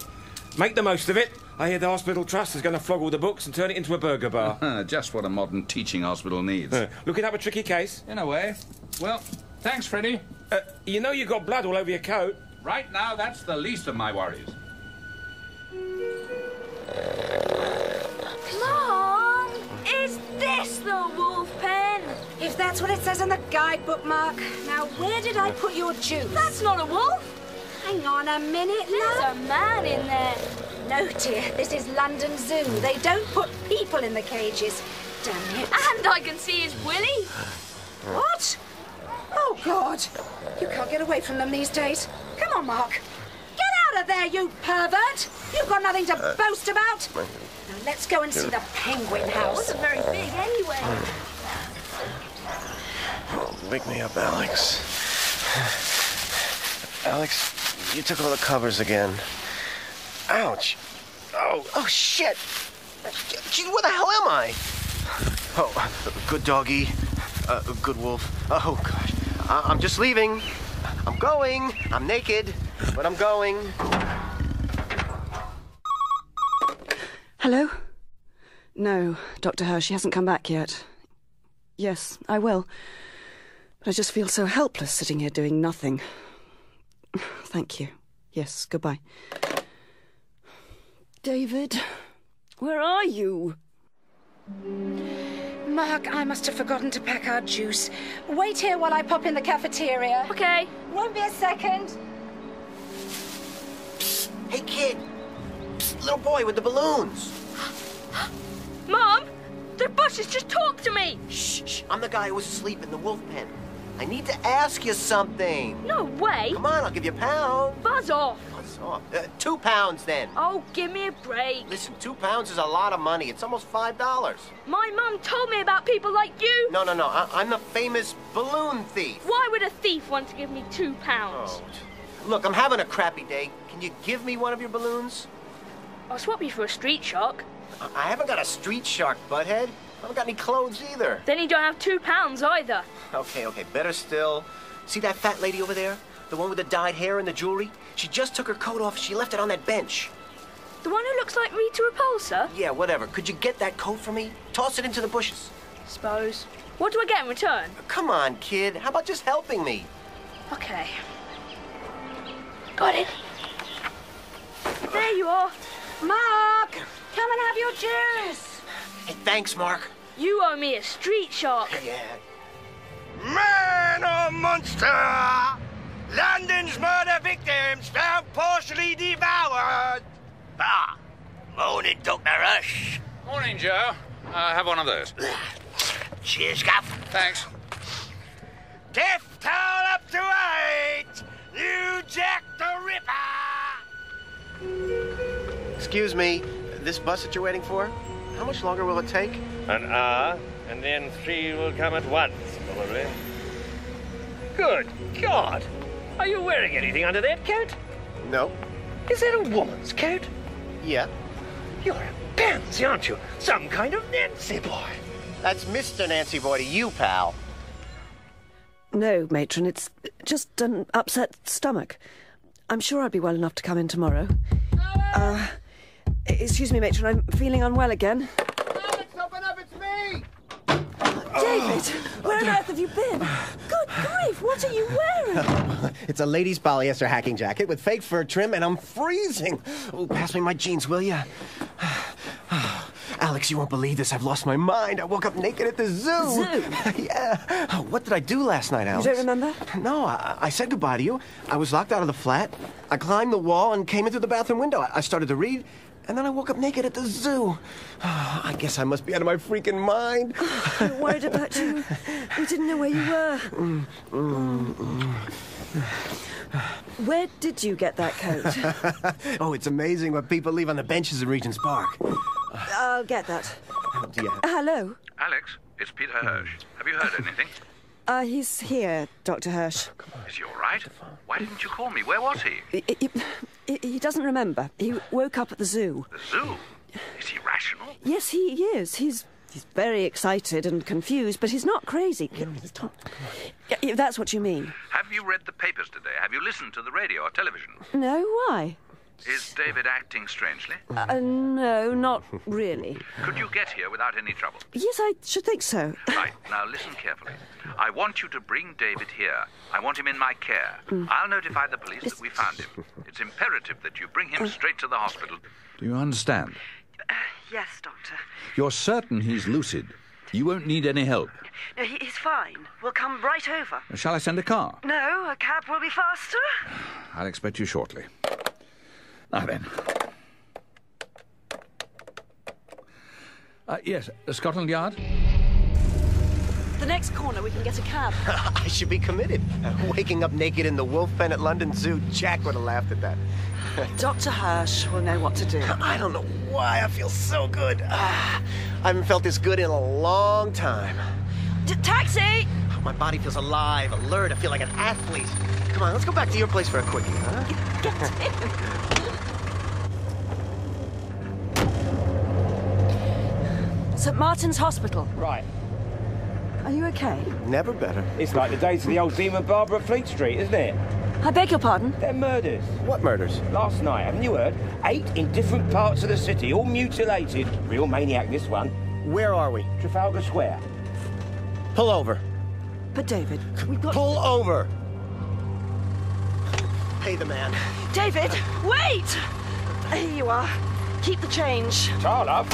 Make the most of it. I hear the hospital trust is going to flog all the books and turn it into a burger bar. Just what a modern teaching hospital needs. Looking up a tricky case? In a way. Well, thanks, Freddie. You know you got blood all over your coat. Right now, that's the least of my worries. Mom, is this the wolf pen? If that's what it says on the guidebook, Mark. Now, where did I put your juice? That's not a wolf. Hang on a minute, There's love. a man in there. No, dear, this is London Zoo. They don't put people in the cages. Damn it. And I can see his willy. What? Oh, God. You can't get away from them these days. Come on, Mark. Get out of there, you pervert. You've got nothing to boast about. Now, let's go and see the Penguin It House. wasn't very big anyway. Wake me up, Alex. Alex, you took all the covers again. Ouch. Oh, shit. Gee, where the hell am I? Oh, good doggy. Good wolf. Oh, gosh. I'm just leaving. I'm going. I'm naked, but I'm going. Hello? No, Dr. Hirsch, she hasn't come back yet. Yes, I will. But I just feel so helpless sitting here doing nothing. Thank you. Yes, goodbye. David, where are you? Mark, I must have forgotten to pack our juice. Wait here while I pop in the cafeteria. Okay. Won't be a second. Psst. Hey, kid. Psst, little boy with the balloons. Mom, the buses just talked to me. Shh. I'm the guy who was asleep in the wolf pen. I need to ask you something. No way. Come on, I'll give you a pound. Buzz off. Buzz off. 2 pounds, then. Oh, give me a break. Listen, 2 pounds is a lot of money. It's almost $5. My mum told me about people like you. No. I'm the famous balloon thief. Why would a thief want to give me £2? Oh, Look, I'm having a crappy day. Can you give me one of your balloons? I'll swap you for a street shark. I haven't got a street shark, butthead. I haven't got any clothes either. Then you don't have £2 either. Okay, better still. See that fat lady over there? The one with the dyed hair and the jewelry? She just took her coat off. She left it on that bench. The one who looks like Rita Repulsa? Yeah, whatever. Could you get that coat for me? Toss it into the bushes. Suppose. What do I get in return? Come on, kid. How about just helping me? Okay. Got it. There you are. Mark! Come and have your juice! Hey, thanks, Mark. You owe me a street shark. Yeah. Man or monster! London's murder victims found partially devoured! Ah, morning, Dr. Rush. Morning, Joe. Have one of those. Cheers, Gaff. Thanks. Death toll up to 8! You Jack the Ripper! Excuse me, this bus that you're waiting for? How much longer will it take? An hour, and then 3 will come at once, probably. Good God! Are you wearing anything under that coat? No. Is that a woman's coat? Yeah. You're a pansy, aren't you? Some kind of Nancy boy. That's Mr. Nancy Boy to you, pal. No, matron, it's just an upset stomach. I'm sure I'll be well enough to come in tomorrow. Excuse me, matron, I'm feeling unwell again. Alex, open up, it's me! David, where on earth have you been? Good grief, what are you wearing? It's a lady's polyester hacking jacket with fake fur trim, and I'm freezing. Oh, pass me my jeans, will ya? Alex, you won't believe this. I've lost my mind. I woke up naked at the zoo. Zoo? Yeah. Oh, what did I do last night, Alex? You don't remember? No, I said goodbye to you. I was locked out of the flat. I climbed the wall and came into the bathroom window. I started to read, and then I woke up naked at the zoo. I guess I must be out of my freaking mind. I'm worried about you. We didn't know where you were. Where did you get that coat? Oh, it's amazing what people leave on the benches in Regent's Park. I'll get that. Yeah. Hello? Alex, it's Peter Hirsch. Have you heard anything? He's here, Dr. Hirsch. Is he all right? Why didn't you call me? Where was he? He doesn't remember. He woke up at the zoo. The zoo? Is he rational? Yes, he is. He's very excited and confused, but he's not crazy. If that's what you mean. Have you read the papers today? Have you listened to the radio or television? No, why? Is David acting strangely? No, not really. Could you get here without any trouble? Yes, I should think so. Right, now listen carefully. I want you to bring David here. I want him in my care. I'll notify the police that we found him. It's imperative that you bring him straight to the hospital. Do you understand? Yes, Doctor. You're certain he's lucid? You won't need any help? No, he's fine. We'll come right over. Shall I send a car? No, a cab will be faster. I'll expect you shortly. Now then. Yes, Scotland Yard? The next corner, we can get a cab. I should be committed. Waking up naked in the wolf pen at London Zoo, Jack would have laughed at that. Dr. Hirsch will know what to do. I don't know why I feel so good. I haven't felt this good in a long time. Taxi! My body feels alive, alert. I feel like an athlete. Come on, let's go back to your place for a quickie, huh? Get in. St. Martin's Hospital. Right. Are you okay? Never better. It's like the days of the old Demon Barber at Fleet Street, isn't it? I beg your pardon? They're murders. What murders? Last night, haven't you heard? 8 in different parts of the city, all mutilated. Real maniac, this one. Where are we? Trafalgar Square. Pull over. But, David, we've got... Pull over! Pay the man. David, wait! Here you are. Keep the change. Tala.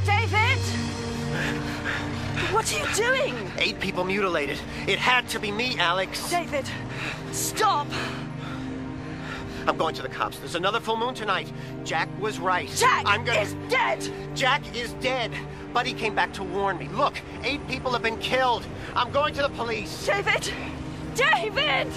David! What are you doing? 8 people mutilated. It had to be me, Alex. David, stop! I'm going to the cops. There's another full moon tonight. Jack was right. Jack is dead! Jack is dead. Buddy came back to warn me. Look, 8 people have been killed. I'm going to the police. David! David!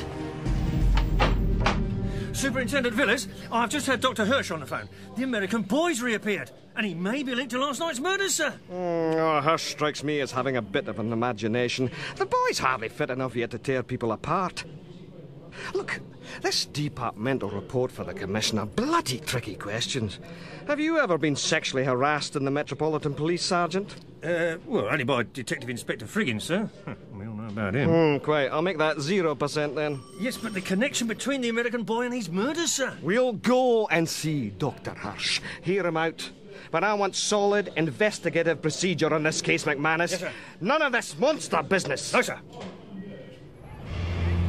Superintendent Villas, I've just had Dr. Hirsch on the phone. The American boy's reappeared, and he may be linked to last night's murders, sir. Hirsch strikes me as having a bit of an imagination. The boy's hardly fit enough yet to tear people apart. Look, this departmental report for the Commissioner, bloody tricky questions. Have you ever been sexually harassed in the Metropolitan Police, Sergeant? Well, only by Detective Inspector Friggins, sir. We all know about him. Quite. I'll make that 0% then. Yes, but the connection between the American boy and his murder, sir. We'll go and see Dr. Hirsch. Hear him out. But I want solid investigative procedure on this case, McManus. Yes, sir. None of this monster business. No, sir.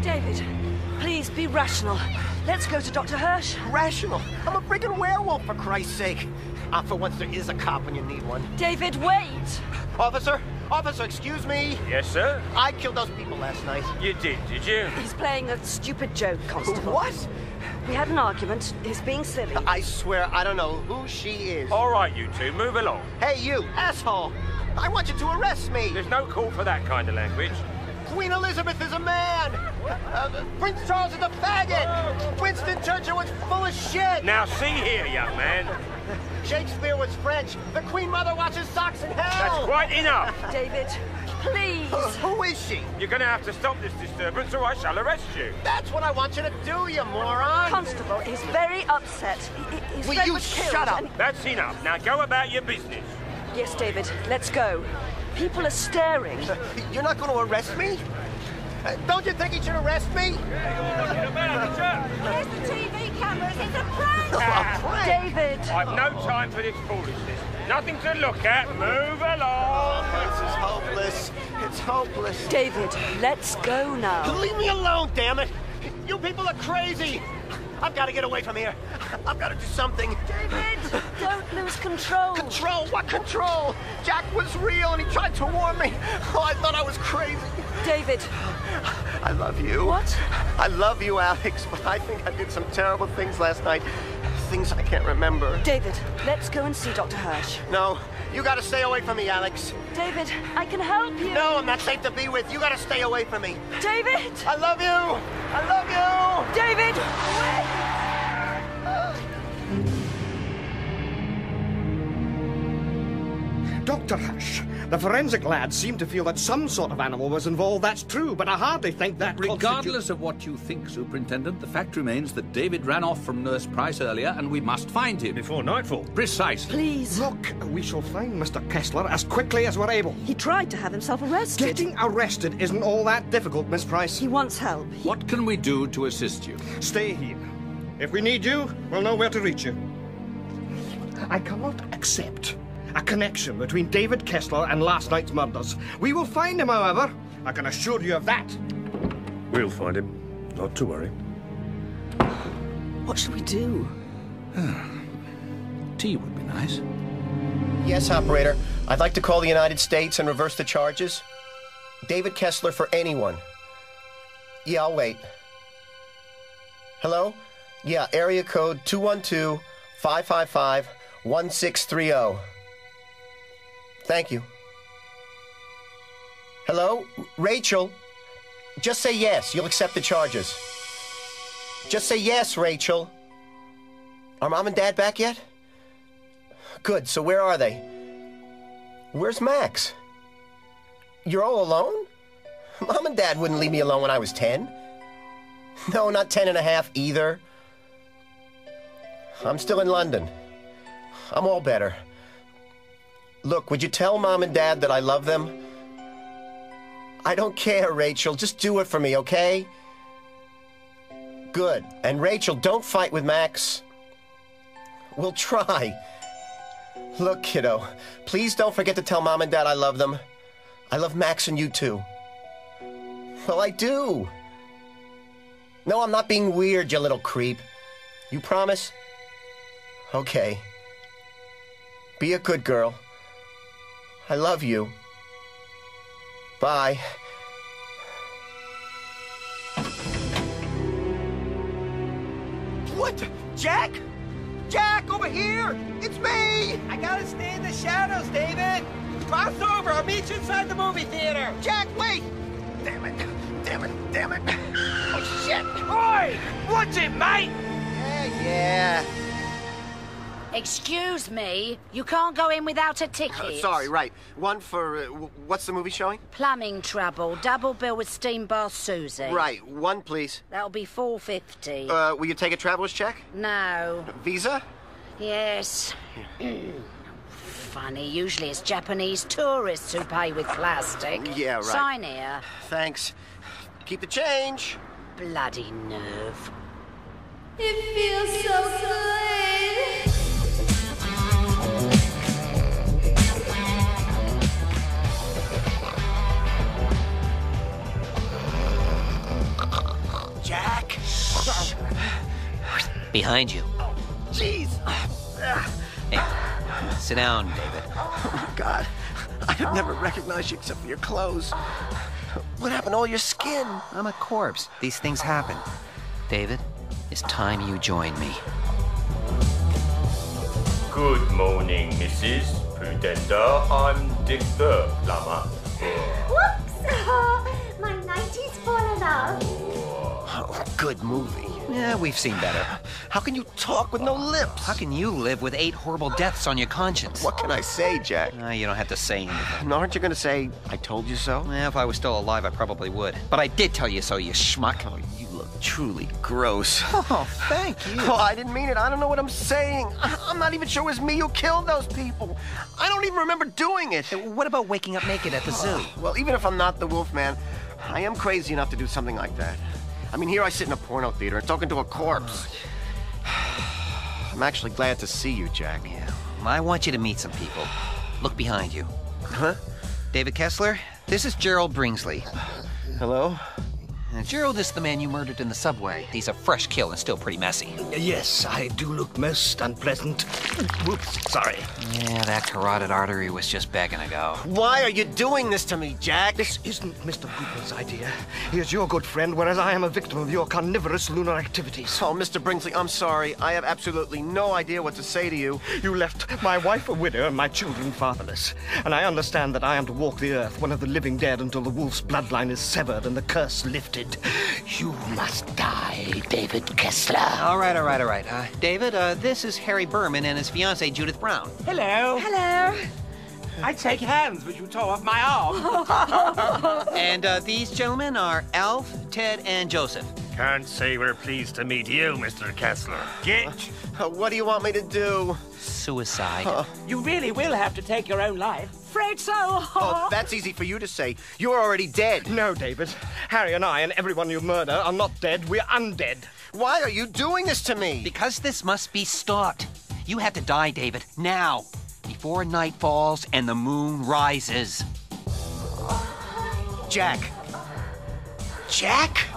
David, please be rational. Let's go to Dr. Hirsch. Rational? I'm a friggin' werewolf, for Christ's sake. For once there is a cop when you need one. David, wait! Officer, excuse me. Yes, sir? I killed those people last night. You did you? He's playing a stupid joke, Constable. What? We had an argument. He's being silly. I swear I don't know who she is. All right, you two, move along. Hey, you, asshole! I want you to arrest me! There's no call for that kind of language. Queen Elizabeth is a man! Prince Charles is a faggot! Winston Churchill was full of shit! Now, see here, young man. Shakespeare was French. The Queen Mother washes socks in hell! That's quite enough! David, please! Who is she? You're going to have to stop this disturbance or I shall arrest you. That's what I want you to do, you moron! Constable, he's very upset. His Will friend you was killed shut up? and- That's enough. Now go about your business. Yes, David, let's go. People are staring. You're not going to arrest me? Don't you think you should arrest me? Here's the TV cameras. It's a prank! A prank? David! I've no time for this foolishness. Nothing to look at. Move along. This is hopeless. It's hopeless. David, let's go now. Leave me alone, damn it! You people are crazy! I've got to get away from here. I've got to do something. David, don't lose control. Control? What control? Jack was real and he tried to warn me. Oh, I thought I was crazy. David. I love you. What? I love you, Alex, but I think I did some terrible things last night. Things I can't remember. David, let's go and see Dr. Hirsch. No, you got to stay away from me, Alex. David, I can help you. No, I'm not safe to be with. You got to stay away from me. David! I love you. I love you. David! Dr. Hirsch, the forensic lads seem to feel that some sort of animal was involved. That's true, but I hardly think that Regardless of what you think, Superintendent, the fact remains that David ran off from Nurse Price earlier, and we must find him. Before nightfall. Precisely. Please. Look, we shall find Mr. Kessler as quickly as we're able. He tried to have himself arrested. Getting arrested isn't all that difficult, Miss Price. He wants help. What can we do to assist you? Stay here. If we need you, we'll know where to reach you. I cannot accept a connection between David Kessler and last night's murders. We will find him, however. I can assure you of that. We'll find him. Not to worry. What should we do? Tea would be nice. Yes, operator. I'd like to call the United States and reverse the charges. David Kessler for anyone. Yeah, I'll wait. Hello? Yeah, area code 212-555-1630. Thank you. Hello? Rachel? Just say yes. You'll accept the charges. Just say yes, Rachel. Are Mom and Dad back yet? Good. So where are they? Where's Max? You're all alone? Mom and Dad wouldn't leave me alone when I was 10. No, not 10 and a half either. I'm still in London. I'm all better. Look, would you tell Mom and Dad that I love them? I don't care, Rachel. Just do it for me, okay? Good. And Rachel, don't fight with Max. We'll try. Look, kiddo, please don't forget to tell Mom and Dad I love them. I love Max and you too. Well, I do. No, I'm not being weird, you little creep. You promise? Okay. Be a good girl. I love you. Bye. What? Jack? Jack, over here! It's me! I gotta stay in the shadows, David! Cross over, I'll meet you inside the movie theater! Jack, wait! Damn it! Damn it! Damn it! Oh, shit! Oi! What's it, mate? Yeah. Excuse me, you can't go in without a ticket. Sorry, right. One for, what's the movie showing? Plumbing trouble, double bill with steam bath Susie. Right, one please. That'll be $4.50. Will you take a traveler's check? No. Visa? Yes. Funny, usually it's Japanese tourists who pay with plastic. Yeah, right. Sign here. Thanks. Keep the change. Bloody nerve. It feels so good. Jack! Behind you. Jeez! Hey, sit down, David. Oh, my God. I'd have never recognized you except for your clothes. What happened to all your skin? I'm a corpse. These things happen. David, it's time you join me. Good morning, Mrs. Prudenda. I'm Dick the Plumber. Whoops! My nighty's fallen off. Oh, good movie. Yeah, we've seen better. How can you talk with no lips? How can you live with 8 horrible deaths on your conscience? What can I say, Jack? You don't have to say anything. Aren't you going to say, I told you so? Yeah, if I was still alive, I probably would. But I did tell you so, you schmuck. Oh, you look truly gross. Oh, thank you. Oh, I didn't mean it. I don't know what I'm saying. I'm not even sure it was me who killed those people. I don't even remember doing it. What about waking up naked at the zoo? Well, even if I'm not the Wolfman, I am crazy enough to do something like that. I mean, here I sit in a porno theater and talking to a corpse. I'm actually glad to see you, Jack. Yeah. Well, I want you to meet some people. Look behind you. Huh? David Kessler, this is Gerald Bringsley. Hello? Gerald is the man you murdered in the subway. He's a fresh kill and still pretty messy. Yes, I do look most unpleasant. Whoops, sorry. Yeah, that carotid artery was just begging to go. Why are you doing this to me, Jack? This isn't Mr. Goodman's idea. He is your good friend, whereas I am a victim of your carnivorous lunar activities. Oh, Mr. Bringsley, I'm sorry. I have absolutely no idea what to say to you. You left my wife a widow and my children fatherless. And I understand that I am to walk the earth, one of the living dead, until the wolf's bloodline is severed and the curse lifted. You must die, David Kessler. All right. David, this is Harry Berman and his fiancée, Judith Brown. Hello. Hello. I'd shake hands, but you tore off my arm. And these gentlemen are Alf, Ted, and Joseph. Can't say we're pleased to meet you, Mr. Kessler. Get. What do you want me to do? Suicide. You really will have to take your own life. Afraid so. Oh, that's easy for you to say. You're already dead. No, David. Harry and I and everyone you murder are not dead. We're undead. Why are you doing this to me? Because this must be stopped. You have to die, David, now. Before night falls and the moon rises. Jack. Jack?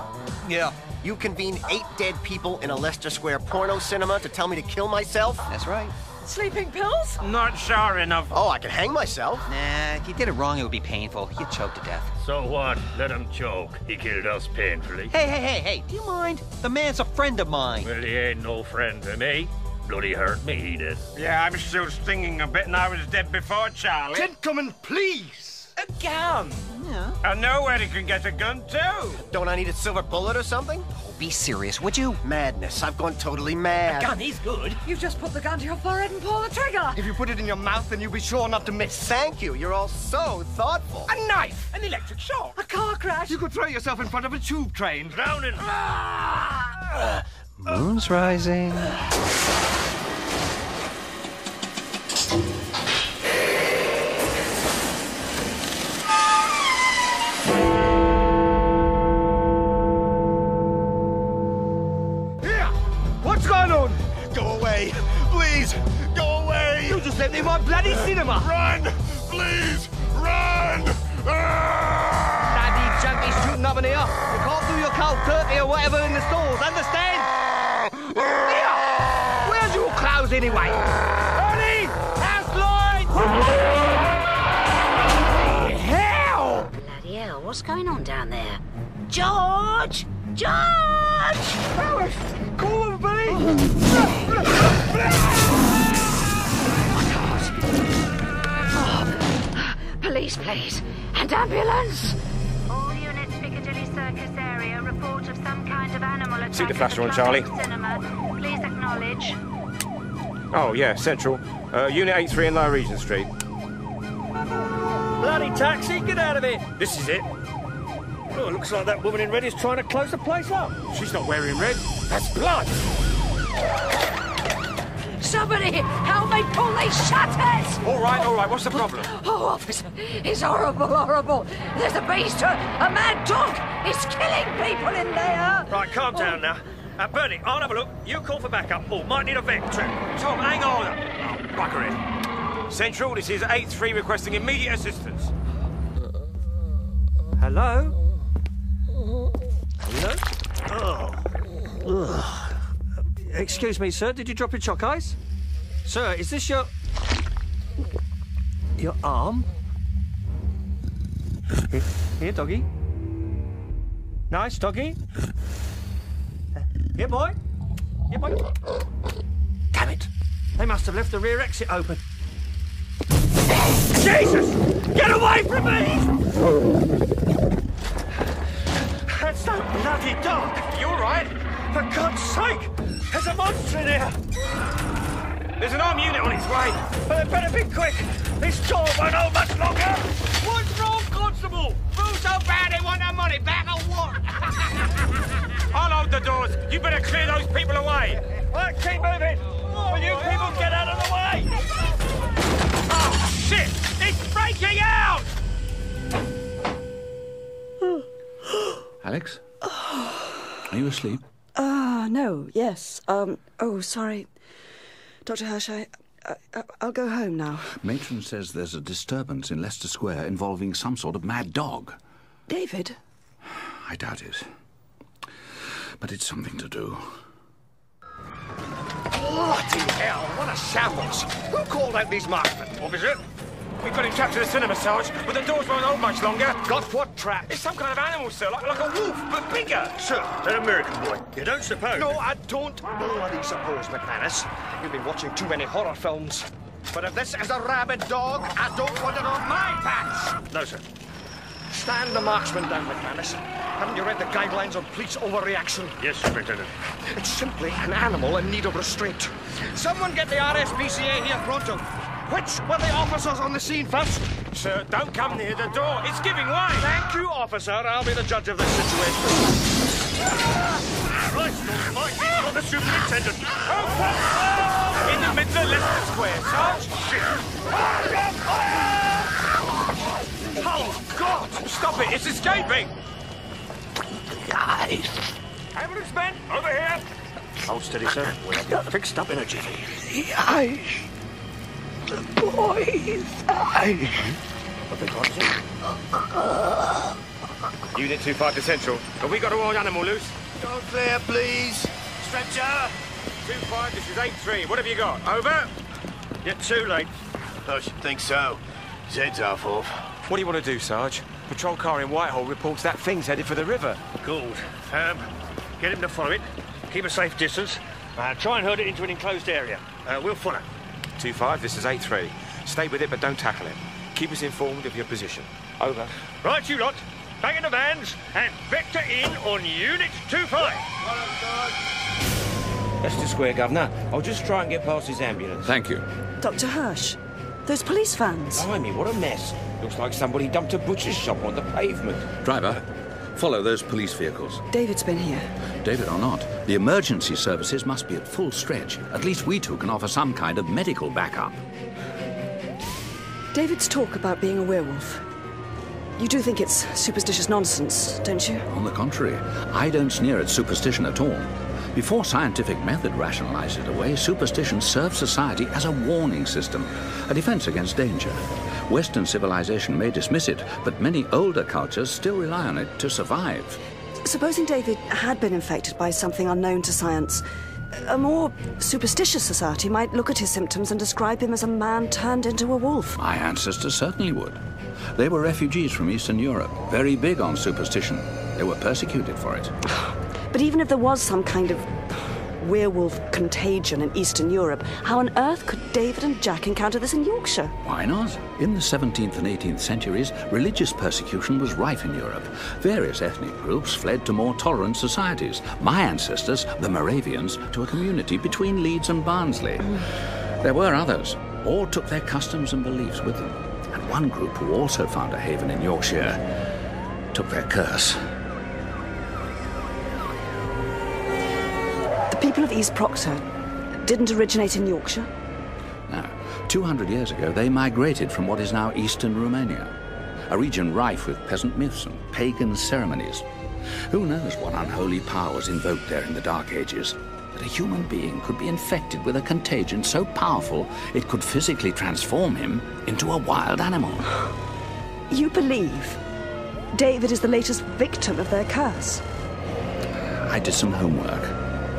Yeah. You convened 8 dead people in a Leicester Square porno cinema to tell me to kill myself? That's right. Sleeping pills? Not sure enough. Oh, I can hang myself. Nah, if you did it wrong, it would be painful. You'd choke to death. So what? Let him choke. He killed us painfully. Hey, do you mind? The man's a friend of mine. Well, he ain't no friend to me. Bloody hurt me, he did. Yeah, I'm still stinging a bit, and I was dead before Charlie. Gentlemen, please. A gun. Yeah. I know where he can get a gun, too. Don't I need a silver bullet or something? Oh, be serious, would you? Madness. I've gone totally mad. A gun is good. You've just put the gun to your forehead and pull the trigger. If you put it in your mouth, then you'll be sure not to miss. Thank you. You're all so thoughtful. A knife. An electric shock. A car crash. You could throw yourself in front of a tube train. Drowning. Moon's rising. What's going on? Go away. Please. Go away. You just let me in my bloody cinema. Run. Please. Run. Bloody junkies shooting up in here. You can't do your cold turkey or whatever in the stores, understand? Here. Where's your clothes anyway? Ernie! House lights! Hell! Bloody hell, what's going on down there? George! George! Alice! Call him, buddy! Police, please. And ambulance! All units Piccadilly Circus area report of some kind of animal attack. See the flash on, Charlie. Cinema. Please acknowledge. Oh, yeah, Central. Unit 83 in Lower Regent Street. Bloody taxi, get out of here. This is it. Oh, it looks like that woman in red is trying to close the place up. She's not wearing red. That's blood. Somebody help me pull these shutters! All right, what's the problem? Oh, officer, it's horrible. There's a beast, a mad dog. It's killing people in there. Right, calm down now. Bernie, I'll have a look. You call for backup. Oh, might need a vet too. Tom, hang on. Oh, bugger it. Central, this is 83 requesting immediate assistance. Hello? Hello? Oh. Ugh. Excuse me, sir, did you drop your chalk eyes? Sir, is this your arm? Here, doggy. Nice, doggy. Here, boy. Here, boy. Damn it. They must have left the rear exit open. Jesus! Get away from me! That's that bloody dog. You all right? For God's sake! There's a monster in here! There's an armed unit on its way. But they better be quick. This door won't hold much longer. What's wrong, Constable? Who's so bad they want their money back or what? I'll hold the doors. You better clear those people away. Right, keep moving. Will you people get out of the way? Oh, shit! It's breaking out! Alex? Are you asleep? No, yes. Sorry. Dr. Hirsch, I'll go home now. Matron says there's a disturbance in Leicester Square involving some sort of mad dog. David? I doubt it. But it's something to do. Bloody hell, what a shambles! Who called out these marksmen? Officer, we've got him trapped to the cinema, Sarge, but the doors won't hold much longer. Got what trapped? It's some kind of animal, sir, like a wolf, but bigger. Sir, they're American boy. You don't suppose? No, I don't bloody suppose, McManus. You've been watching too many horror films. But if this is a rabid dog, I don't want it on my pants! No, sir. Stand the marksman down, McManus. Haven't you read the guidelines on police overreaction? Yes, Superintendent. It's simply an animal in need of restraint. Someone get the RSPCA here pronto. Which were the officers on the scene first? Sir, don't come near the door. It's giving way. Thank you, officer. I'll be the judge of this situation. Right, Mike. He's not the superintendent. In the middle of Leicester Square, Sarge. Oh, God! Stop it! It's escaping! Guys! Ambulance men, over here! Hold steady, sir. We'll have you fixed up in a jiffy. The eyes. The boy's eyes. What they got, sir? Unit 25 to Central. Have we got a wild animal loose? Don't clear, please. Stretcher! 25, this is 8-3. What have you got? Over? You're too late. I should think so. His head's half off. What do you want to do, Sarge? Patrol car in Whitehall reports that thing's headed for the river. Good. Get him to follow it. Keep a safe distance. Try and herd it into an enclosed area. We'll follow. 25, this is 8-3. Stay with it, but don't tackle it. Keep us informed of your position. Over. Right, you lot. Back in the vans and vector in on Unit 25. Leicester Square, Governor. I'll just try and get past his ambulance. Thank you. Dr. Hirsch, those police vans. Blimey, what a mess. Looks like somebody dumped a butcher's shop on the pavement. Driver, follow those police vehicles. David's been here. David or not, the emergency services must be at full stretch. At least we two can offer some kind of medical backup. David's talk about being a werewolf. You do think it's superstitious nonsense, don't you? On the contrary, I don't sneer at superstition at all. Before scientific method rationalizes it away, superstition serves society as a warning system, a defense against danger. Western civilization may dismiss it, but many older cultures still rely on it to survive. Supposing David had been infected by something unknown to science, a more superstitious society might look at his symptoms and describe him as a man turned into a wolf. My ancestors certainly would. They were refugees from Eastern Europe, very big on superstition. They were persecuted for it. But even if there was some kind of werewolf contagion in Eastern Europe, how on earth could David and Jack encounter this in Yorkshire? Why not? In the 17th and 18th centuries, religious persecution was rife in Europe. Various ethnic groups fled to more tolerant societies. My ancestors, the Moravians, to a community between Leeds and Barnsley. There were others. All took their customs and beliefs with them. And one group who also found a haven in Yorkshire took their curse. The people of East Proctor didn't originate in Yorkshire? No. 200 years ago, they migrated from what is now eastern Romania, a region rife with peasant myths and pagan ceremonies. Who knows what unholy power was invoked there in the Dark Ages? That a human being could be infected with a contagion so powerful it could physically transform him into a wild animal. You believe David is the latest victim of their curse? I did some homework.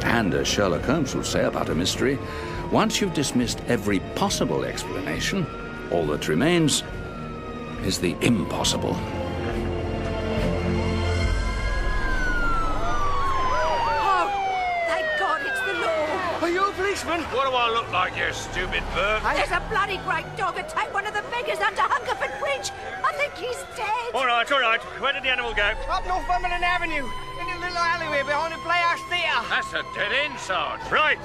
And as Sherlock Holmes would say about a mystery, once you've dismissed every possible explanation, all that remains is the impossible. What do I look like, you stupid bird? There's a bloody great dog attacked one of the beggars under Hungerford Bridge. I think he's dead. All right. Where did the animal go? Up Northumberland Avenue, in a little alleyway behind the Playhouse Theatre. That's a dead end, Sarge. Right.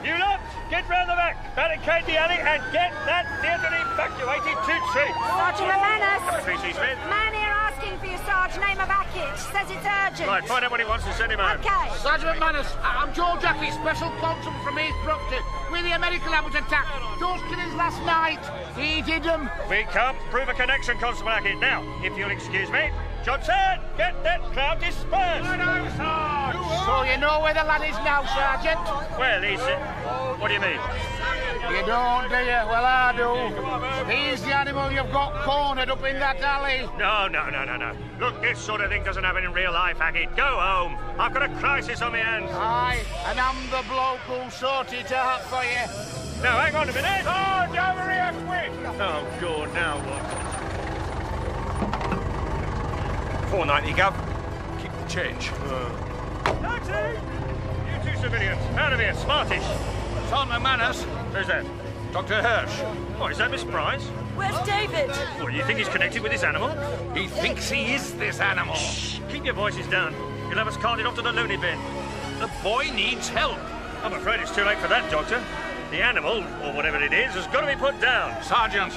You lot, get round the back, barricade the alley, and get that theatre evacuated to treat. Sergeant McManus. PC Smith. Man here asking for your Sarge, name of package. Says it's urgent. Right, find out what he wants and send him out. Okay. Sergeant McManus, I'm George Ackley, Special Consul from East Proctor. We're the American ambulance attack. Those killings last night, he did them. We can't prove a connection, Constable Hackett. Now, if you'll excuse me, Johnson, get that crowd dispersed. So you know where the lad is now, Sergeant? Well, he's... what do you mean? You don't, do you? Well, I do. He's the animal you've got cornered up in that alley. No. Look, this sort of thing doesn't happen in real life, Hackett. Go home. I've got a crisis on my hands. Aye, and I'm the bloke who'll sort it out for you. Now, hang on a minute. Sarge, over here, quick. Oh, God, now what? $4.90, Gov. Keep the change. Taxi! You two civilians, out of here, smartish. Sergeant McManus. Who's that? Dr. Hirsch. Oh, is that Miss Price? Where's David? What, do you think he's connected with this animal? He thinks he is this animal. Shh, keep your voices down. You'll have us carted off to the loony bin. The boy needs help. I'm afraid it's too late for that, Doctor. The animal, or whatever it is, has got to be put down. Sergeant,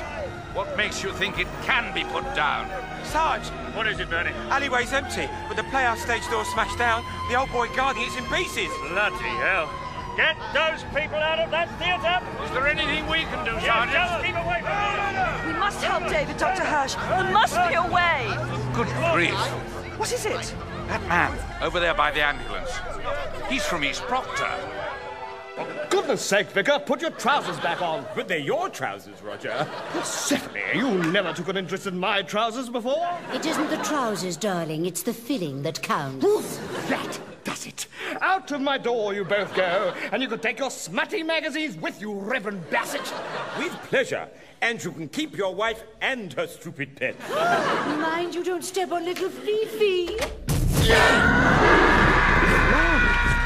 what makes you think it can be put down? Sarge. What is it, Bernie? Alleyway's empty, with the Playhouse stage door smashed down, the old boy guarding it's in pieces. Bloody hell. Get those people out of that theatre! Is there anything we can do, Sergeant? Just keep away from me! We must help David, Dr. Hirsch. There must be a way. Good grief. What is it? That man, over there by the ambulance. He's from East Proctor. For goodness sake, Vicar, put your trousers back on. But they're your trousers, Roger. Stephanie, you never took an interest in my trousers before. It isn't the trousers, darling. It's the filling that counts. That does it. Out of my door you both go, and you can take your smutty magazines with you, Reverend Bassett. With pleasure. And you can keep your wife and her stupid pet. Mind you don't step on little Fifi.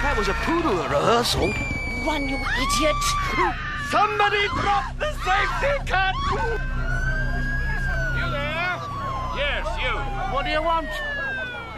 That was a poodle at rehearsal. Run, you idiot! Somebody drop the safety cut! You there? Yes, you. What do you want?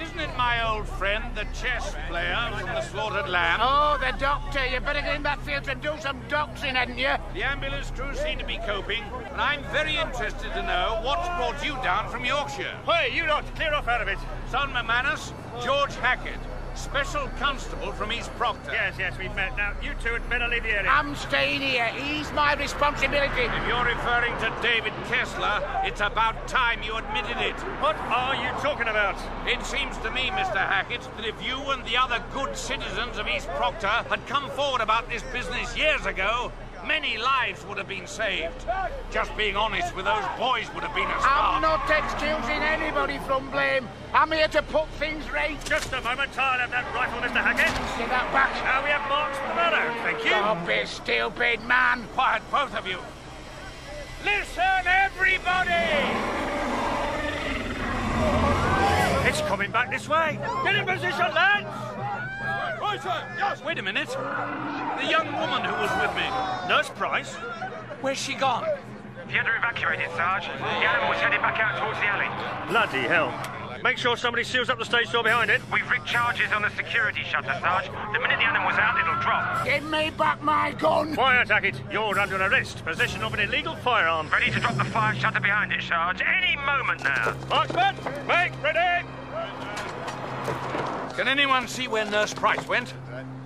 Isn't it my old friend, the chess player from the slaughtered lamb? Oh, the doctor. You better get in that field and do some doxing, hadn't you? The ambulance crew seem to be coping, and I'm very interested to know what's brought you down from Yorkshire. Hey, you lot, clear off out of it. Son McManus, George Hackett, Special Constable from East Proctor. Yes, we've met. Now, you two had better leave the area. I'm staying here. He's my responsibility. If you're referring to David Kessler, it's about time you admitted it. What are you talking about? It seems to me, Mr. Hackett, that if you and the other good citizens of East Proctor had come forward about this business years ago, many lives would have been saved. Just being honest with those boys would have been a start. I'm not excusing anybody from blame. I'm here to put things right. Just a moment. I'll have that rifle, Mr. Hackett. Give that back. Now we have marks for the murder. Thank you. Don't be stupid, man. Quiet, both of you. Listen, everybody! It's coming back this way. Get in position, lads. Right, sir. Yes. Wait a minute. The young woman who was with me. Nurse Price? Where's she gone? Theatre evacuated, Sarge. The animal's headed back out towards the alley. Bloody hell. Make sure somebody seals up the stage door behind it. We've rigged charges on the security shutter, Sarge. The minute the animal's out, it'll drop. Give me back my gun! Quiet, Hackett. You're under arrest. Possession of an illegal firearm. Ready to drop the fire shutter behind it, Sarge. Any moment now. Marksman, make ready! Can anyone see where Nurse Price went?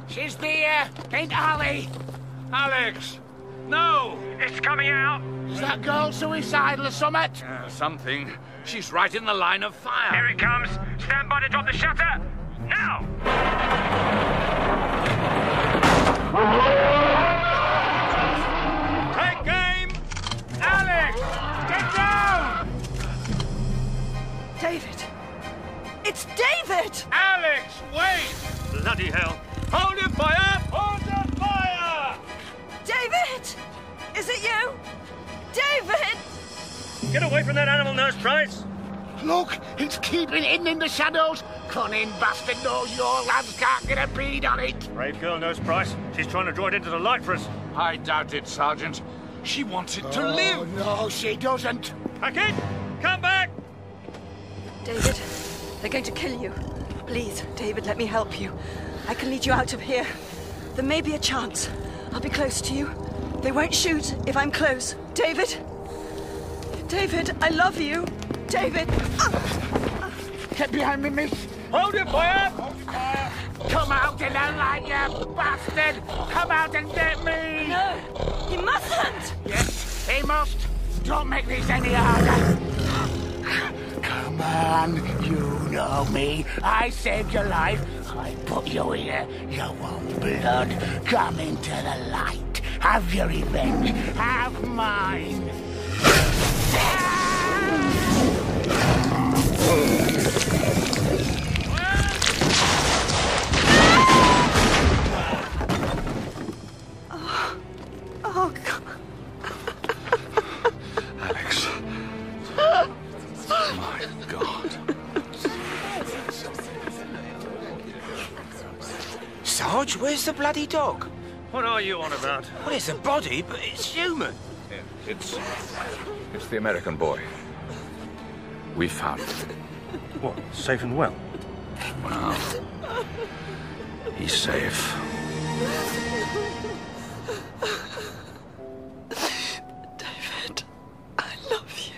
She's there! Ain't Holly! Alex! No! It's coming out! Is that girl suicidal or something? Something. She's right in the line of fire. Here it comes. Stand by to drop the shutter. Now! Take game! Alex! Get down! David! It's David! Alex, wait! Bloody hell. Hold your fire! Hold your fire! David! Is it you? David! Get away from that animal, Nurse Price. Look, it's keeping hidden in the shadows. Cunning bastard knows your lads can't get a bead on it. Brave girl, Nurse Price. She's trying to draw it into the light for us. I doubt it, Sergeant. She wants it to live. No, she doesn't. Hackett, come back! David, they're going to kill you. Please, David, let me help you. I can lead you out of here. There may be a chance. I'll be close to you. They won't shoot if I'm close. David? David, I love you. David! Get behind me, miss. Hold your fire! Come out in the light, you bastard! Come out and get me! No, he mustn't! Yes, he must. Don't make this any harder. Come on, you know me. I saved your life. I put you here. You want blood? Come into the light. Have your revenge. Have mine. Oh, God. Alex. My God. Sarge, where's the bloody dog? What are you on about? Well, it's a body, but it's human. It's the American boy. We found him. What, safe and well? Well, he's safe. David, I love you.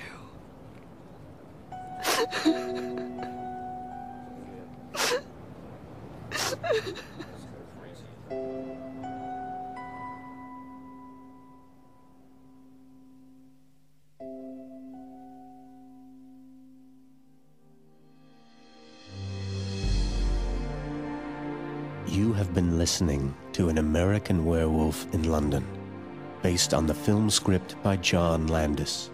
You have been listening to An American Werewolf in London, based on the film script by John Landis.